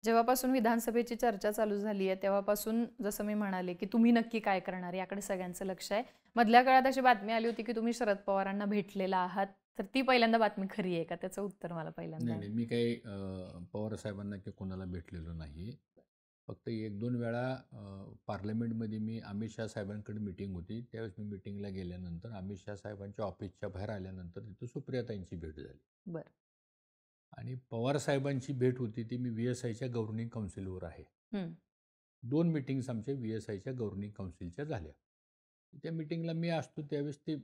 [SPEAKER 2] जेव्हापासून विधानसभेची चर्चा चालू झाली आहे तेव्हापासून जसं मी म्हणाले, की तुम्ही नक्की काय करणार याकडे सगळ्यांचं लक्ष आहे. मधल्या काळात अशी बातमी आली होती, की तुम्ही शरद पवारांना भेटलेला आहात. तर ती पहिल्यांदा बातमी खरी आहे का? त्याचं उत्तर मला पहिल्यांदा
[SPEAKER 1] नाही, नाही, मी काही पवार साहेबांना किंवा कोणाला भेटलेलो नाही. फक्त 1-2 वेळा पार्लमेंटमध्ये मी अमित शाह साहेबांकडे मीटिंग होती. त्यावेळेस मी मीटिंगला गेल्यानंतर अमित शाह साहेबांच्या ऑफिसच्या बाहेर आल्यानंतर तिथं सुप्रियाताईंची भेट झाली.
[SPEAKER 2] बरं.
[SPEAKER 1] आणि पवार साहेबांची भेट होती ती मी VSIच्या गव्हर्निंग काउन्सिलवर आहे. 2 मीटिंग्स आमच्या VSIच्या गव्हर्निंग काउन्सिलच्या झाल्या. त्या मीटिंगला मी असतो त्यावेळेस ते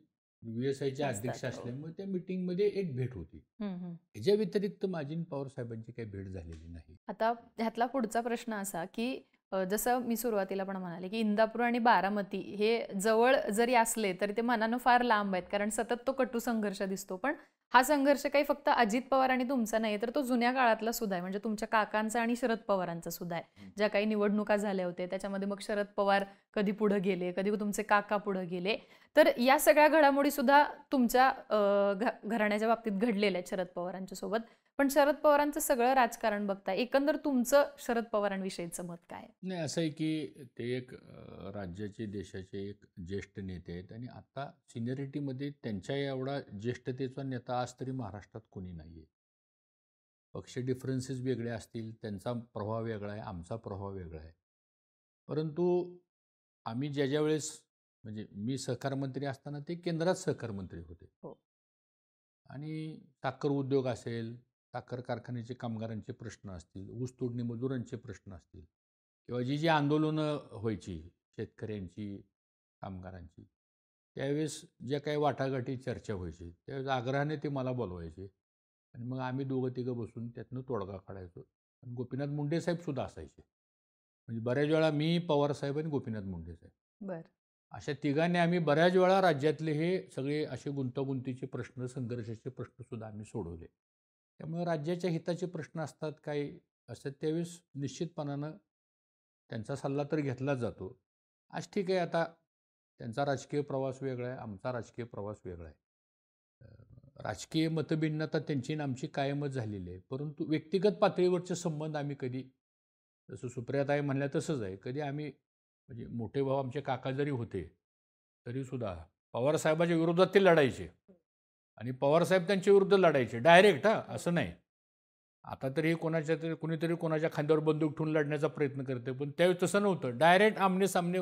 [SPEAKER 1] VSIचे अध्यक्ष असल्यामुळे त्या मीटिंगमध्ये एक भेट होती. ह्याच्या व्यतिरिक्त माझी आणि पवार साहेबांची काही भेट झालेली नाही.
[SPEAKER 2] आता ह्यातला पुढचा प्रश्न असा, की जसं मी सुरुवातीला पण म्हणाले, की इंदापूर आणि बारामती हे जवळ जरी असले तरी ते मनानं फार लांब आहेत, कारण सतत तो कटू संघर्ष दिसतो. पण हा संघर्ष काही फक्त अजित पवार आणि तुमचा नाही, तर तो जुन्या काळातला सुद्धा आहे. म्हणजे तुमच्या काकांचा आणि शरद पवारांचा सुद्धा आहे. ज्या काही निवडणुका झाल्या होत्या त्याच्यामध्ये मग शरद पवार कधी पुढे गेले, कधी तुमचे काका पुढे गेले. तर या सगळ्या घडामोडी सुद्धा तुमच्या घराण्याच्या बाबतीत घडलेल्या आहेत शरद पवारांच्या सोबत. पण शरद पवारांचं सगळं राजकारण बघता एकंदर तुमचं शरद पवारांविषयीचं मत काय आहे?
[SPEAKER 1] नाही, असं आहे की ते एक राज्याचे, देशाचे एक ज्येष्ठ नेते आहेत, आणि आता सिनियरिटीमध्ये त्यांच्या एवढा ज्येष्ठतेचा नेता आज तरी महाराष्ट्रात कोणी नाही आहे. पक्ष डिफरन्सेस वेगळे असतील, त्यांचा प्रभाव वेगळा आहे, आमचा प्रभाव वेगळा आहे. परंतु आम्ही ज्या वेळेस, म्हणजे मी सहकार मंत्री असताना ते केंद्रात सहकार मंत्री होते. आणि साखर उद्योग असेल, साखर कारखान्याचे कामगारांचे प्रश्न असतील, ऊसतोडणी मजुरांचे प्रश्न असतील, किंवा जी आंदोलनं व्हायची शेतकऱ्यांची, कामगारांची, त्यावेळेस ज्या काही वाटाघाटी चर्चा व्हायची त्यावेळेस आग्रहाने ते मला बोलवायचे, आणि मग आम्ही दोघं-तिघं बसून त्यातनं तोडगा काढायचो. आणि गोपीनाथ मुंडे साहेबसुद्धा असायचे. म्हणजे बऱ्याच वेळा मी, पवारसाहेब आणि गोपीनाथ मुंडे साहेब,
[SPEAKER 2] बरं.
[SPEAKER 1] अशा तिघांनी आम्ही बऱ्याच वेळा राज्यातले हे सगळे असे गुंतागुंतीचे प्रश्न, संघर्षाचे प्रश्नसुद्धा आम्ही सोडवले. त्यामुळे राज्याच्या हिताचे प्रश्न असतात, काही असतात, त्यावेळेस निश्चितपणानं त्यांचा सल्ला तर घेतलाच जातो. आज ठीक आहे, आता त्यांचा राजकीय प्रवास वेगळा आहे, आमचा राजकीय प्रवास वेगळा आहे. राजकीय मतभिन्नता त्यांची आणि आमची कायमच झालेली आहे, परंतु व्यक्तिगत पातळीवरचे संबंध आम्ही कधी, जसं सुप्रियाताई म्हणल्या तसंच आहे, कधी आम्ही म्हणजे मोठे भाऊ आमचे काका जरी होते तरीसुद्धा पवारसाहेबाच्या विरोधात ते लढायचे आणि पवारसाहेब त्यांच्या विरुद्ध लढायचे डायरेक्ट, असं नाही. आता तरी कोणाच्या तरी कुणीतरी कोणाच्या खांद्यावर बंदूक ठेवून लढण्याचा प्रयत्न करते, पण त्यावेळी तसं नव्हतं. डायरेक्ट आमने सामने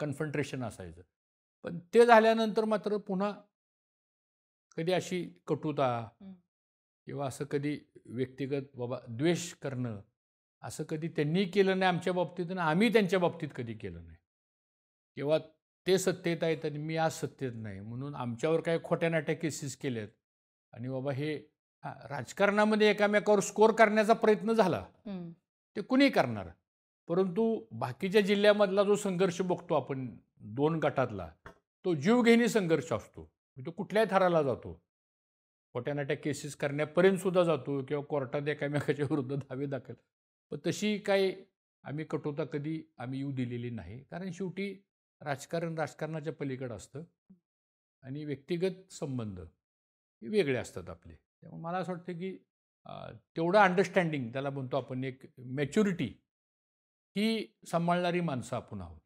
[SPEAKER 1] कन्फ्रंट्रेशन असायचं. पण ते झाल्यानंतर मात्र पुन्हा कधी अशी कटुता किंवा असं कधी व्यक्तिगत बाबा द्वेष करणं असं कधी त्यांनी केलं नाही आमच्या बाबतीत आणि आम्ही त्यांच्या बाबतीत कधी केलं नाही. किंवा ते सत्तेत आहेत आणि मी आज सत्तेत नाही म्हणून आमच्यावर काही खोट्या नाट्या केसेस केल्यात आणि बाबा हे राजकारणामध्ये एकामेकावर स्कोर करण्याचा प्रयत्न झाला ते कुणी करणार. परंतु बाकीच्या जिल्ह्यामधला जो संघर्ष बघतो आपण 2 गटातला, तो जीवघेणी संघर्ष असतो. तो कुठल्याही थराला जातो, खोट्या नाट्या केसेस करण्यापर्यंत सुद्धा जातो किंवा कोर्टात एकामेकाच्या विरुद्ध दावे दाखल. पण तशी काही आम्ही कटुता कधी आम्ही येऊ दिलेली नाही, कारण शेवटी राजकारण राजकारणाच्या पलीकडे असतं आणि व्यक्तिगत संबंध हे वेगळे असतात आपले. त्यामुळे मला असं वाटतं की तेवढं अंडरस्टँडिंग त्याला म्हणतो आपण, एक मॅच्युरिटी ही सांभाळणारी माणसं आपण आहोत.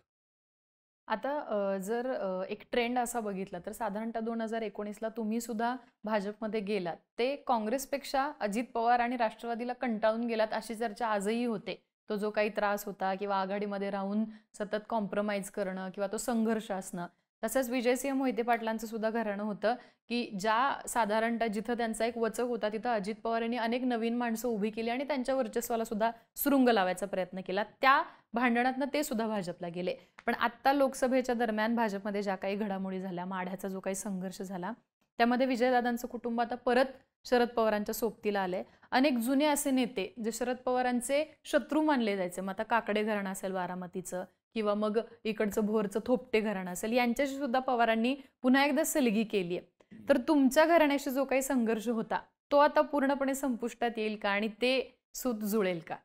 [SPEAKER 2] आता जर एक ट्रेंड असा बघितला तर साधारणतः 2019ला तुम्ही सुद्धा भाजपमध्ये गेलात. ते काँग्रेसपेक्षा अजित पवार आणि राष्ट्रवादीला कंटाळून गेलात अशी चर्चा आजही होते. तो जो काही त्रास होता किंवा आघाडीमध्ये राहून सतत कॉम्प्रोमाइज करणं किंवा तो संघर्ष असणं. तसंच विजयसिंह मोहिते पाटलांचं सुद्धा घराणं होतं की ज्या साधारणतः जिथं त्यांचा एक वचक होता तिथं अजित पवार यांनी अनेक नवीन माणसं उभी केली आणि त्यांच्या वर्चस्वाला सुद्धा सुरुंग लावायचा प्रयत्न केला. त्या भांडणातनं ते सुद्धा भाजपला गेले. पण आत्ता लोकसभेच्या दरम्यान भाजपमध्ये ज्या काही घडामोडी झाल्या, माढ्याचा जो काही संघर्ष झाला, त्यामध्ये विजयदादांचं कुटुंब आता परत शरद पवारांच्या सोबतीला आलंय. अनेक जुने असे नेते जे शरद पवारांचे शत्रू मानले जायचे, मग आता काकडे घराणं असेल बारामतीचं किंवा मग इकडचं भोरचं थोपटे घराणं असेल, यांच्याशी सुद्धा पवारांनी पुन्हा एकदा सलगी केली आहे. तर तुमच्या घराण्याशी जो काही संघर्ष होता तो आता पूर्णपणे संपुष्टात येईल का आणि ते सूत जुळेल का?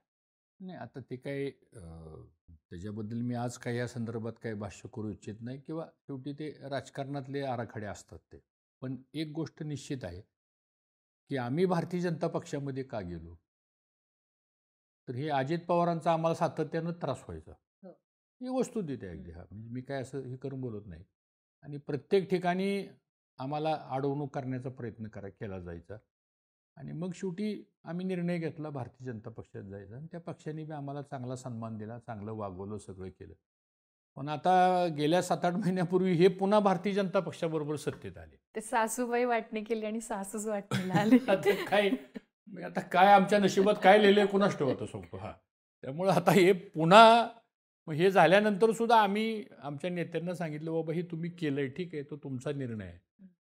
[SPEAKER 1] नाही, आता ते काही त्याच्याबद्दल मी आज काही या संदर्भात काही भाष्य करू इच्छित नाही किंवा शेवटी ते राजकारणातले आराखडे असतात ते. पण एक गोष्ट निश्चित आहे की आम्ही भारतीय जनता पक्षामध्ये का गेलो, तर हे अजित पवारांचा आम्हाला सातत्यानं त्रास व्हायचा. ही वस्तुस्थिती आहे अगदी. म्हणजे मी काय असं हे करून बोलत नाही. आणि प्रत्येक ठिकाणी आम्हाला अडवणूक करण्याचा प्रयत्न केला जायचा आणि मग शेवटी आम्ही निर्णय घेतला भारतीय जनता पक्षात जायचा आणि त्या पक्षाने बी आम्हाला चांगला सन्मान दिला, चांगलं वागवलं, सगळं केलं. पण आता गेल्या 7-8 महिन्यापूर्वी हे पुन्हा भारतीय जनता पक्षाबरोबर सत्तेत आले.
[SPEAKER 2] ते सासूबाई वाटणी केली आणि सासूच वाटणीला आले.
[SPEAKER 1] आता काय आमच्या नशिबात काय लिहिलंय कुणास ठाऊक सांगतो. त्यामुळे आता हे पुन्हा हे झाल्यानंतर सुद्धा आम्ही आमच्या नेत्यांना सांगितलं, बाबा हे तुम्ही केलंय ठीक आहे, तो तुमचा निर्णय आहे,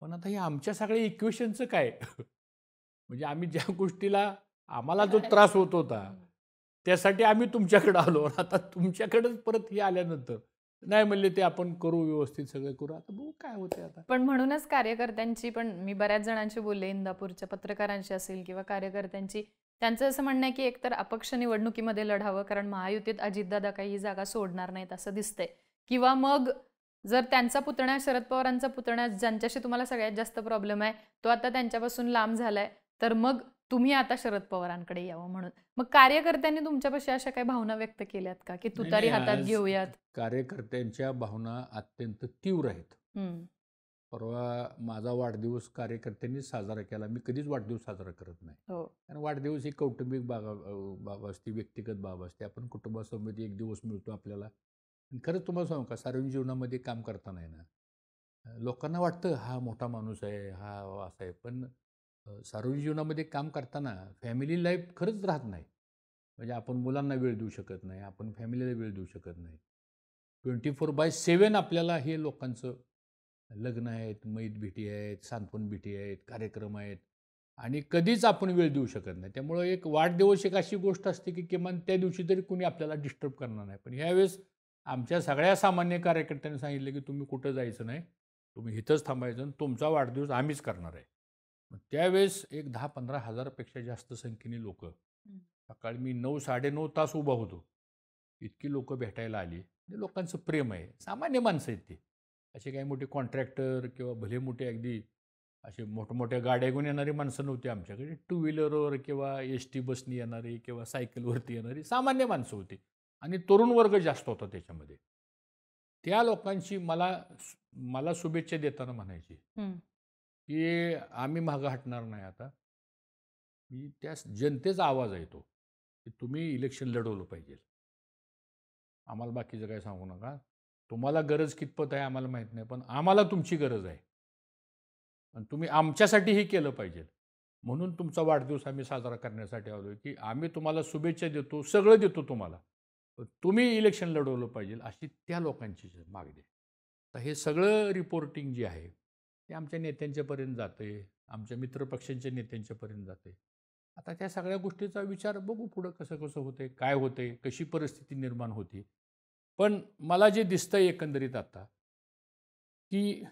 [SPEAKER 1] पण आता हे आमच्या सगळ्या इक्वेशनचं काय? म्हणजे आम्ही ज्या गोष्टीला आम्हाला जो त्रास होत होता त्यासाठी आम्ही तुमच्याकडे आलो, आता तुमच्याकडेच परत हे आल्यानंतर नाही म्हणले ते आपण करू, व्यवस्थित सगळं करू, आता बघू काय होते. आता
[SPEAKER 2] पण म्हणूनच कार्यकर्त्यांची, पण मी बऱ्याच जणांशी बोलले, इंदापूरच्या पत्रकारांशी असेल किंवा कार्यकर्त्यांची, त्यांचं असं म्हणणं आहे की एकतर अपक्ष निवडणुकीमध्ये लढावं कारण महायुतीत अजितदादा काही जागा सोडणार नाहीत असं दिसतंय, किंवा मग जर त्यांचा पुतण्या, शरद पवारांचा पुतण्या, ज्यांच्याशी तुम्हाला सगळ्यात जास्त प्रॉब्लेम आहे, तो आता त्यांच्यापासून लांब झालाय, तर मग तुम्ही आता शरद पवारांकडे यावं म्हणून. मग कार्यकर्त्यांनी तुमच्यापाशी अशा काही भावना व्यक्त केल्यात का की तुतारी हातात घेऊयात?
[SPEAKER 1] कार्यकर्त्यांच्या भावना अत्यंत तीव्र आहेत. परवा माझा वाढदिवस कार्यकर्त्यांनी साजरा केला. मी कधीच वाढदिवस साजरा करत नाही, कारण वाढदिवस ही कौटुंबिक बाब असते, व्यक्तिगत बाब असते. आपण कुटुंबासोबत एक दिवस मिळतो आपल्याला. खरंच तुम्हाला सांगू का, सार्वजनिक जीवनामध्ये काम करताना आहे ना, लोकांना वाटतं हा मोठा माणूस आहे, हा असा आहे, पण सार्वजनिक जीवनामध्ये काम करताना फॅमिली लाईफ खरंच राहत नाही. म्हणजे आपण मुलांना वेळ देऊ शकत नाही, आपण फॅमिलीला वेळ देऊ शकत नाही. 24/7 आपल्याला हे लोकांचं लग्न आहेत, मैत भेटी आहेत, सांत्वन भेटी आहेत, कार्यक्रम आहेत आणि कधीच आपण वेळ देऊ शकत नाही. त्यामुळं एक वाढदिवस एक अशी गोष्ट असते की किमान त्या दिवशी तरी कोणी आपल्याला डिस्टर्ब करणार नाही. पण ह्यावेळेस आमच्या सगळ्या सामान्य कार्यकर्त्यांनी सांगितलं की तुम्ही कुठं जायचं नाही, तुम्ही इथंच थांबायचं आणि तुमचा वाढदिवस आम्हीच करणार आहे. मग त्यावेळेस एक 10-15 हजारापेक्षा जास्त संख्येने लोक, सकाळी मी 9-9.5 तास उभा होतो, इतकी लोक भेटायला आली. लोकांचं प्रेम आहे, सामान्य माणसं आहेत ती. असे काही मोठे कॉन्ट्रॅक्टर किंवा भले मोठे अगदी असे मोठमोठ्या गाड्या घेऊन येणारी माणसं नव्हती आमच्याकडे. टू व्हीलरवर किंवा एस-टी बसनी येणारी किंवा सायकलवरती येणारी सामान्य माणसं होती आणि तरुण वर्ग जास्त होता त्याच्यामध्ये. त्या लोकांची मला शुभेच्छा देताना म्हणायची,
[SPEAKER 2] हं.
[SPEAKER 1] की आम्ही मागं हटणार नाही आता. की त्या जनतेचा आवाज आहे तो, की तुम्ही इलेक्शन लढवलं पाहिजे. आम्हाला बाकीचं काही सांगू नका. तुम्हाला गरज कितपत आहे आम्हाला माहीत नाही, पण आम्हाला तुमची गरज आहे. आणि तुम्ही आमच्यासाठी हे केलं पाहिजे. म्हणून तुमचा वाढदिवस आम्ही साजरा करण्यासाठी आलोय, की आम्ही तुम्हाला शुभेच्छा देतो, सगळं देतो तुम्हाला. पण तुम्ही इलेक्शन लढवलं पाहिजे, अशी त्या लोकांची मागणी आहे. तर हे सगळं रिपोर्टिंग जे आहे, ते आमच्या नेत्यांच्यापर्यंत जातंय, आमच्या मित्रपक्षांच्या नेत्यांच्यापर्यंत जातंय. आता त्या सगळ्या गोष्टीचा विचार बघू पुढं कसं-कसं होतंय, काय होतंय, कशी परिस्थिती निर्माण होते. पण मला जे दिसतंय एकंदरीत आता, की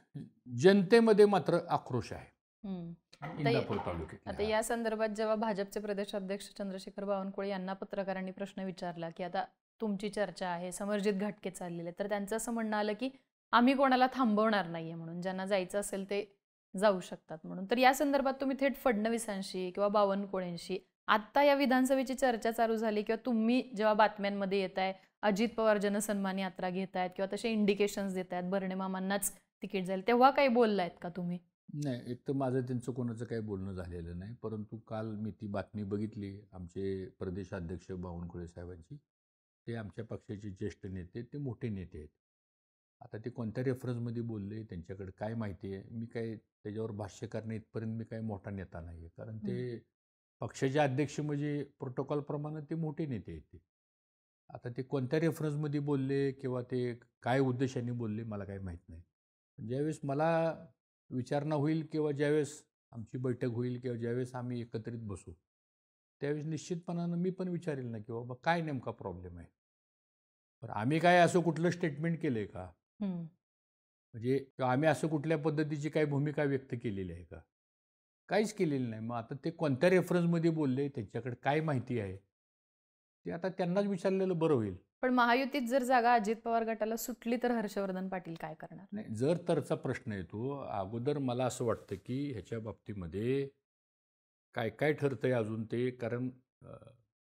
[SPEAKER 1] जनतेमध्ये मात्र आक्रोश आहे.
[SPEAKER 2] हं.
[SPEAKER 1] इंदापूर
[SPEAKER 2] आता
[SPEAKER 1] तालुक्यातल्या.
[SPEAKER 2] या संदर्भात जेव्हा भाजपचे प्रदेशाध्यक्ष चंद्रशेखर बावनकुळे यांना पत्रकारांनी प्रश्न विचारला, की आता तुमची चर्चा आहे, समरजित घाटके चाललेले, तर त्यांचं असं म्हणणं आलं, की आम्ही कोणाला थांबवणार नाहीये म्हणून. ज्यांना जायचं असेल ते जाऊ शकतात म्हणून. तर या संदर्भात तुम्ही थेट फडणवीसांशी किंवा बावनकुळेंशी आत्ता या विधानसभेची चर्चा चालू झाली किंवा तुम्ही जेव्हा बातम्यांमध्ये येताय, अजित पवार जनसन्मान यात्रा घेतायत किंवा तसे इंडिकेशन्स देतायत, भरणे मामांनाच तिकीट जाईल, तेव्हा काही बोललायत का तुम्ही?
[SPEAKER 1] नाही, एक तर माझं त्यांचं कोणाचं काही बोलणं झालेलं नाही. परंतु काल मी ती बातमी बघितली आमचे प्रदेशाध्यक्ष बावनकुळे साहेबांची. ते आमच्या पक्षाचे ज्येष्ठ नेते, ते मोठे नेते आहेत. आता ते कोणत्या रेफरन्समध्ये बोलले, त्यांच्याकडे काय माहिती आहे, मी काय त्याच्यावर भाष्य करणे इथपर्यंत मी काही मोठा नेता नाही आहे. कारण ते पक्षाचे अध्यक्ष म्हणजे प्रोटोकॉलप्रमाणे ते मोठे नेते आहेत ते. आता ते कोणत्या रेफरन्समध्ये बोलले किंवा ते काय उद्देशाने बोलले मला काही माहीत नाही. ज्यावेळेस मला विचारणा होईल किंवा ज्यावेळेस आमची बैठक होईल किंवा ज्यावेळेस आम्ही एकत्रित बसू, त्यावेळेस निश्चितपणानं मी पण विचारेल ना, की बाबा काय नेमका प्रॉब्लेम आहे? तर आम्ही काय असं कुठलं स्टेटमेंट केलंय का?
[SPEAKER 2] हं.
[SPEAKER 1] म्हणजे किंवा आम्ही असं कुठल्या पद्धतीची काही भूमिका व्यक्त केलेली आहे का? काहीच केलेलं नाही. मग आता ते कोणत्या रेफरन्समध्ये बोलले, त्यांच्याकडे काय माहिती आहे? ते आता त्यांनाच विचारलेलं बरं होईल.
[SPEAKER 2] पण महायुतीत जर जागा अजित पवार गटाला सुटली तर हर्षवर्धन पाटील काय करणार?
[SPEAKER 1] नाही, जर तरचा प्रश्न येतो. अगोदर मला असं वाटतं, की ह्याच्या बाबतीमध्ये काय काय ठरतंय अजून ते कारण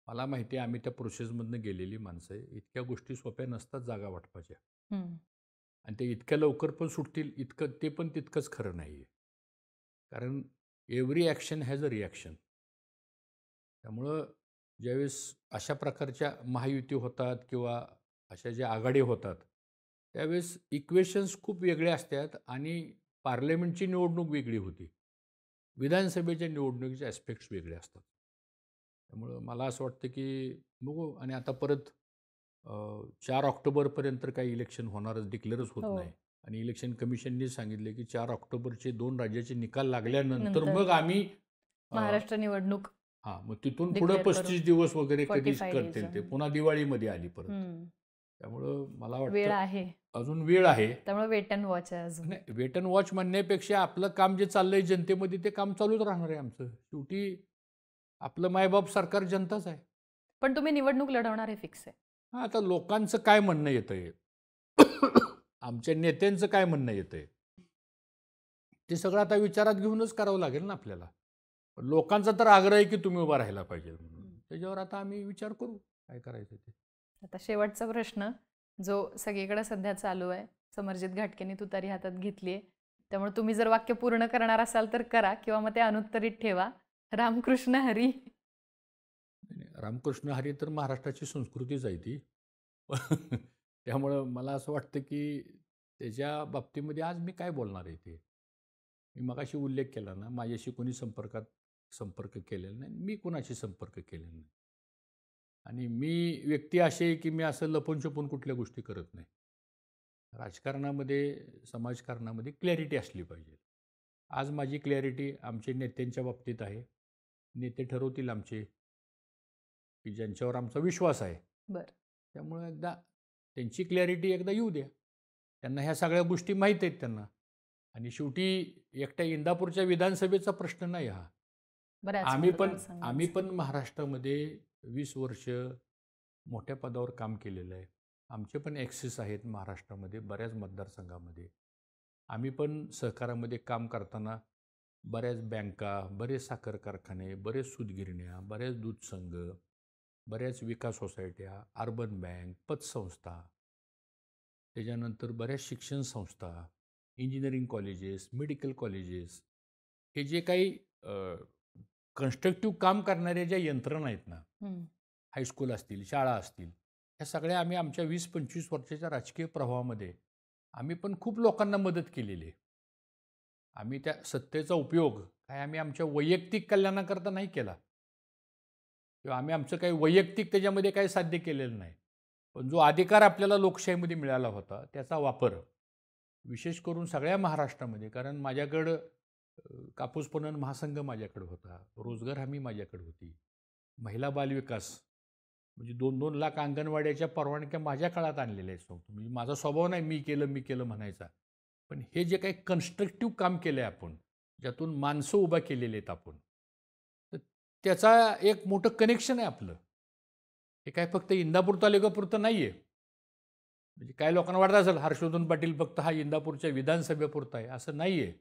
[SPEAKER 1] मला माहिती आहे आम्ही त्या प्रोसेसमधनं गेलेली माणसं आहे. इतक्या गोष्टी सोप्या नसतात जागा वाटपाच्या
[SPEAKER 2] हं.
[SPEAKER 1] आणि ते इतक्या लवकर पण सुटतील इतकं ते पण तितकंच खरं नाही आहे. कारण every action has a reaction. त्यामुळं ज्यावेळेस अशा प्रकारच्या महायुती होतात किंवा अशा ज्या आघाडी होतात, त्यावेळेस इक्वेशन्स खूप वेगळे असतात आणि पार्लमेंटची निवडणूक वेगळी होती. विधानसभेच्या निवडणुकीचे ॲस्पेक्ट्स वेगळे असतात. त्यामुळं मला असं वाटतं, की बघू आणि आता परत 4 ऑक्टोबरपर्यंत तर काही इलेक्शन होणारच डिक्लेअरच होत
[SPEAKER 2] हो.
[SPEAKER 1] नाही आणि इलेक्शन कमिशननी सांगितले, की 4 ऑक्टोबरचे 2 राज्याचे निकाल लागल्यानंतर
[SPEAKER 2] नंतर
[SPEAKER 1] मग आम्ही
[SPEAKER 2] महाराष्ट्र निवडणूक
[SPEAKER 1] हां, मग तिथून पुढं
[SPEAKER 2] डिक्लेअर करू.
[SPEAKER 1] 35 दिवस वगैरे कधीच
[SPEAKER 2] 45
[SPEAKER 1] करतील
[SPEAKER 2] डेज.
[SPEAKER 1] ते. पुन्हा दिवाळीमध्ये आली परत.
[SPEAKER 2] हं.
[SPEAKER 1] त्यामुळं मला
[SPEAKER 2] वेळ
[SPEAKER 1] वाटतं
[SPEAKER 2] आहे.
[SPEAKER 1] अजून वेळ आहे.
[SPEAKER 2] त्यामुळे वेट अँड वॉच आहे अजून.
[SPEAKER 1] नाही, वेट अँड वॉच म्हणण्यापेक्षा आपलं काम जे चाललंय जनतेमध्ये ते काम चालूच राहणार आहे आमचं. शेवटी आपलं मायबाप सरकार जनताच आहे.
[SPEAKER 2] पण तुम्ही निवडणूक लढवणार हे फिक्स आहे.
[SPEAKER 1] हां, आता लोकांचं काय म्हणणं येतंय? आमच्या नेत्यांचं काय म्हणणं येतंय? ते सगळं आता विचारात घेऊनच करावं लागेल ना आपल्याला. पण लोकांचा तर आग्रह आहे की तुम्ही उभा राहायला पाहिजे म्हणून. त्याच्यावर आता आम्ही विचार करू काय करायचं ते.
[SPEAKER 2] आता शेवटचा प्रश्न जो सगळीकडे सध्या चालू आहे. समरजित घाटकेंनी तुतारी हातात घेतली आहे. त्यामुळे तुम्ही जर वाक्य पूर्ण करणार असाल तर करा किंवा मग ते अनुत्तरित ठेवा. रामकृष्ण हरी.
[SPEAKER 1] नाही, रामकृष्ण हरी तर महाराष्ट्राची संस्कृतीच आहे ती. त्यामुळं मला असं वाटतं की त्याच्या बाबतीमध्ये आज मी काय बोलणार आहे ते. मी मगाशी उल्लेख केला ना, माझ्याशी कोणी संपर्क केलेला नाही. मी कोणाशी संपर्क केलेला नाही. आणि मी व्यक्ती अशी आहे की मी असं लपून-छपून कुठल्या गोष्टी करत नाही. राजकारणामध्ये, समाजकारणामध्ये क्लॅरिटी असली पाहिजे. आज माझी क्लॅरिटी आमच्या नेत्यांच्या बाबतीत आहे. नेते ठरवतील आमचे, की ज्यांच्यावर आमचा विश्वास आहे.
[SPEAKER 2] बरं.
[SPEAKER 1] त्यामुळे एकदा त्यांची क्लॅरिटी एकदा येऊ द्या. त्यांना ह्या सगळ्या गोष्टी माहीत आहेत त्यांना. आणि शेवटी एकट्या इंदापूरच्या विधानसभेचा प्रश्न नाही हा.
[SPEAKER 2] बऱ्याच
[SPEAKER 1] आम्ही
[SPEAKER 2] मतदारसंघांचा.
[SPEAKER 1] पण महाराष्ट्रामध्ये 20 वर्ष मोठ्या पदावर काम केलेलं आहे. आमचे पण ॲक्सेस आहेत महाराष्ट्रामध्ये बऱ्याच मतदारसंघामध्ये. आम्ही पण सहकारामध्ये काम करताना बऱ्याच बँका, बरेच साखर कारखाने, बरेच सूतगिरण्या, बऱ्याच दूध संघ, बऱ्याच विकास सोसायट्या, अर्बन बँक, पतसंस्था, त्याच्यानंतर बऱ्याच शिक्षण संस्था, इंजिनिअरिंग कॉलेजेस, मेडिकल कॉलेजेस, हे जे काही कन्स्ट्रक्टिव्ह काम करणाऱ्या ज्या यंत्रणा आहेत ना, हायस्कूल असतील, शाळा असतील, ह्या सगळ्या आम्ही आमच्या 20-25 वर्षाच्या राजकीय प्रवाहामध्ये आम्ही पण खूप लोकांना मदत केलेली आहे. आम्ही त्या सत्तेचा उपयोग काय आम्ही आमच्या वैयक्तिक कल्याणाकरता नाही केला किंवा आम्ही आमचं काही वैयक्तिक त्याच्यामध्ये काही साध्य केलेलं नाही. पण जो अधिकार आपल्याला लोकशाहीमध्ये मिळाला होता त्याचा वापर विशेष करून सगळ्या महाराष्ट्रामध्ये, कारण माझ्याकडं कापूस पणन महासंघ माझ्याकडे होता, रोजगार हमी माझ्याकडे होती, महिला बालविकास म्हणजे 2-2 लाख अंगणवाड्याच्या परवानग्या माझ्या काळात आणलेल्या आहेत. सांगतो म्हणजे माझा स्वभाव नाही मी केलं म्हणायचा, पण हे जे काही कन्स्ट्रक्टिव्ह काम केलं आहे आपण, ज्यातून माणसं उभा केलेली आहेत आपण, तर त्याचा एक मोठं कनेक्शन आहे आपलं. हे काय फक्त इंदापूर तालुक्यापुरतं नाही आहे. म्हणजे काय लोकांना वाटत असेल हर्षवर्धन पाटील फक्त हा इंदापूरच्या विधानसभेपुरता आहे, असं नाही आहे.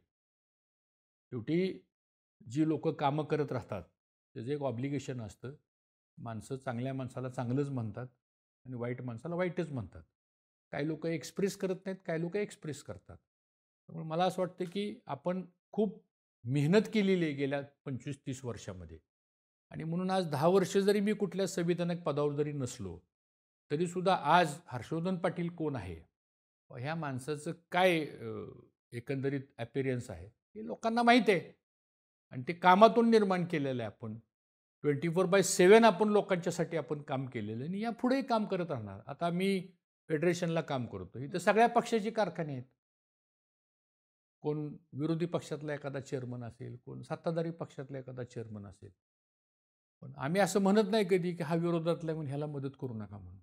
[SPEAKER 1] शेवटी जी लोक कामं करत राहतात त्याचं एक ऑब्लिगेशन असतं. माणसं चांगल्या माणसाला चांगलंच म्हणतात आणि वाईट माणसाला वाईटच म्हणतात. काही लोक एक्सप्रेस करत नाहीत, काही लोक एक्सप्रेस करतात. त्यामुळे मला असं वाटतं की आपण खूप मेहनत केलेली आहे गेल्या 25-30 वर्षामध्ये, आणि म्हणून आज 10 वर्ष जरी मी कुठल्या संविधानिक पदावर जरी नसलो तरीसुद्धा आज हर्षवर्धन पाटील कोण आहे, ह्या माणसाचं काय एकंदरीत ॲपिरियन्स आहे हे लोकांना माहीत आहे. आणि ते कामातून निर्माण केलेलं आहे. आपण 24/7 आपण लोकांच्यासाठी आपण काम केलेलं आहे आणि यापुढेही काम करत राहणार. आता मी फेडरेशनला काम करतो, इथं सगळ्या पक्षाचे कारखाने आहेत. कोण विरोधी पक्षातला एखादा चेअरमन असेल, कोण सत्ताधारी पक्षातला एखादा चेअरमन असेल, पण आम्ही असं म्हणत नाही कधी की हा विरोधातला म्हणून ह्याला मदत करू नका म्हणून.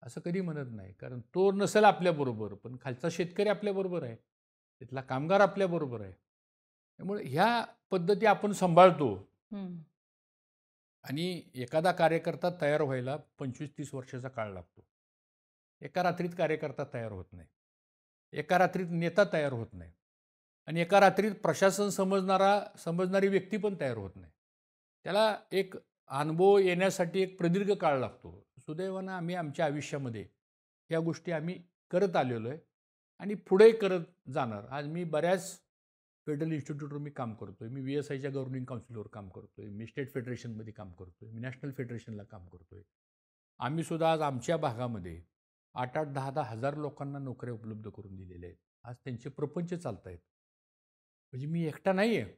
[SPEAKER 1] असं कधी म्हणत नाही, कारण तो नसेल आपल्याबरोबर पण खालचा शेतकरी आपल्याबरोबर आहे, तिथला कामगार आपल्याबरोबर आहे. त्यामुळे ह्या पद्धती आपण सांभाळतो. आणि एखादा कार्यकर्ता तयार व्हायला 25-30 वर्षाचा काळ लागतो. एका रात्रीत कार्यकर्ता तयार होत नाही, एका रात्रीत नेता तयार होत नाही, आणि एका रात्रीत प्रशासन समजणारी व्यक्ती पण तयार होत नाही. त्याला एक अनुभव येण्यासाठी एक प्रदीर्घ काळ लागतो. सुदैवानं आम्ही आमच्या आयुष्यामध्ये या गोष्टी आम्ही करत आलेलो आहे आणि पुढे करत जाणार. आज मी बऱ्याच फेडरल इन्स्टिट्यूटवर मी काम करतो आहे, मी VSIच्या गव्हर्निंग काउन्सिलवर काम करतो आहे, मी स्टेट फेडरेशनमध्ये काम करतो आहे, मी नॅशनल फेडरेशनला काम करतो आहे. आम्हीसुद्धा आज आमच्या भागामध्ये 8-8, 10-10 हजार लोकांना नोकऱ्या उपलब्ध करून दिलेल्या आहेत. आज त्यांचे प्रपंच चालत आहेत. म्हणजे मी एकटा नाही आहे.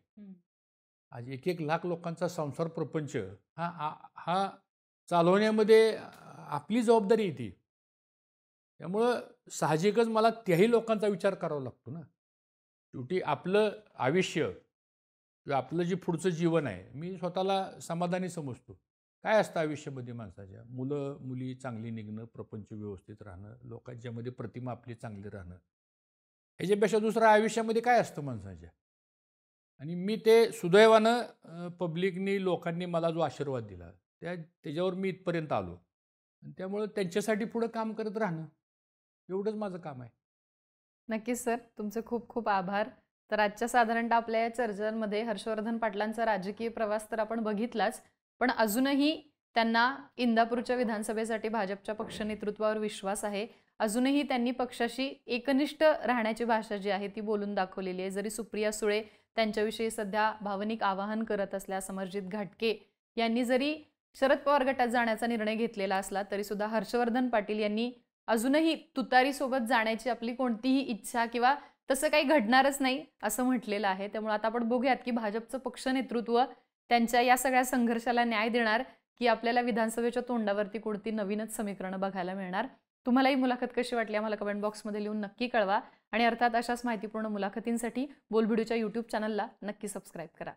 [SPEAKER 1] आज 1-1 लाख लोकांचा संसार प्रपंच हा चालवण्यामध्ये आपली जबाबदारी येते. त्यामुळं साहजिकच मला त्याही लोकांचा विचार करावा लागतो ना. शेवटी आपलं आयुष्य किंवा आपलं जे पुढचं जीवन आहे, मी स्वतःला समाधानी समजतो. काय असतं आयुष्यामध्ये माणसाच्या? मुलं मुली चांगली निघणं, प्रपंच व्यवस्थित राहणं, लोकांच्यामध्ये प्रतिमा आपली चांगली राहणं, ह्याच्यापेक्षा दुसरं आयुष्यामध्ये काय असतं माणसाच्या? आणि मी ते सुदैवानं पब्लिकनी, लोकांनी मला जो आशीर्वाद दिला त्याच्यावर मी इथपर्यंत आलो. आणि त्यामुळं त्यांच्यासाठी पुढं काम करत राहणं एवढंच माझं काम आहे.
[SPEAKER 2] नक्कीच सर, तुमचे खूप खूप आभार. तर आजच्या साधारणतः आपल्या या चर्चांमध्ये हर्षवर्धन पाटलांचा राजकीय प्रवास तर आपण बघितलाच, पण अजूनही त्यांना इंदापूरच्या विधानसभेसाठी भाजपच्या पक्ष नेतृत्वावर विश्वास आहे. अजूनही त्यांनी पक्षाशी एकनिष्ठ राहण्याची भाषा जी आहे ती बोलून दाखवलेली आहे. जरी सुप्रिया सुळे त्यांच्याविषयी सध्या भावनिक आवाहन करत असल्या, समरजित घाटगे यांनी जरी शरद पवार गटात जाण्याचा निर्णय घेतलेला असला तरी सुद्धा हर्षवर्धन पाटील यांनी अजूनही तुतारीसोबत जाण्याची आपली कोणतीही इच्छा किंवा तसं काही घडणारच नाही असं म्हटलेलं आहे. त्यामुळे आता आपण बघूयात की भाजपचं पक्ष नेतृत्व त्यांच्या या सगळ्या संघर्षाला न्याय देणार की आपल्याला विधानसभेच्या तोंडावरती कोणती नवीनच समीकरणं बघायला मिळणार. तुम्हाला ही मुलाखत कशी वाटली आम्हाला कमेंट बॉक्समध्ये लिहून नक्की कळवा. आणि अर्थात अशाच माहितीपूर्ण मुलाखतींसाठी बोलबिडूच्या YouTube चॅनलला नक्की सबस्क्राईब करा.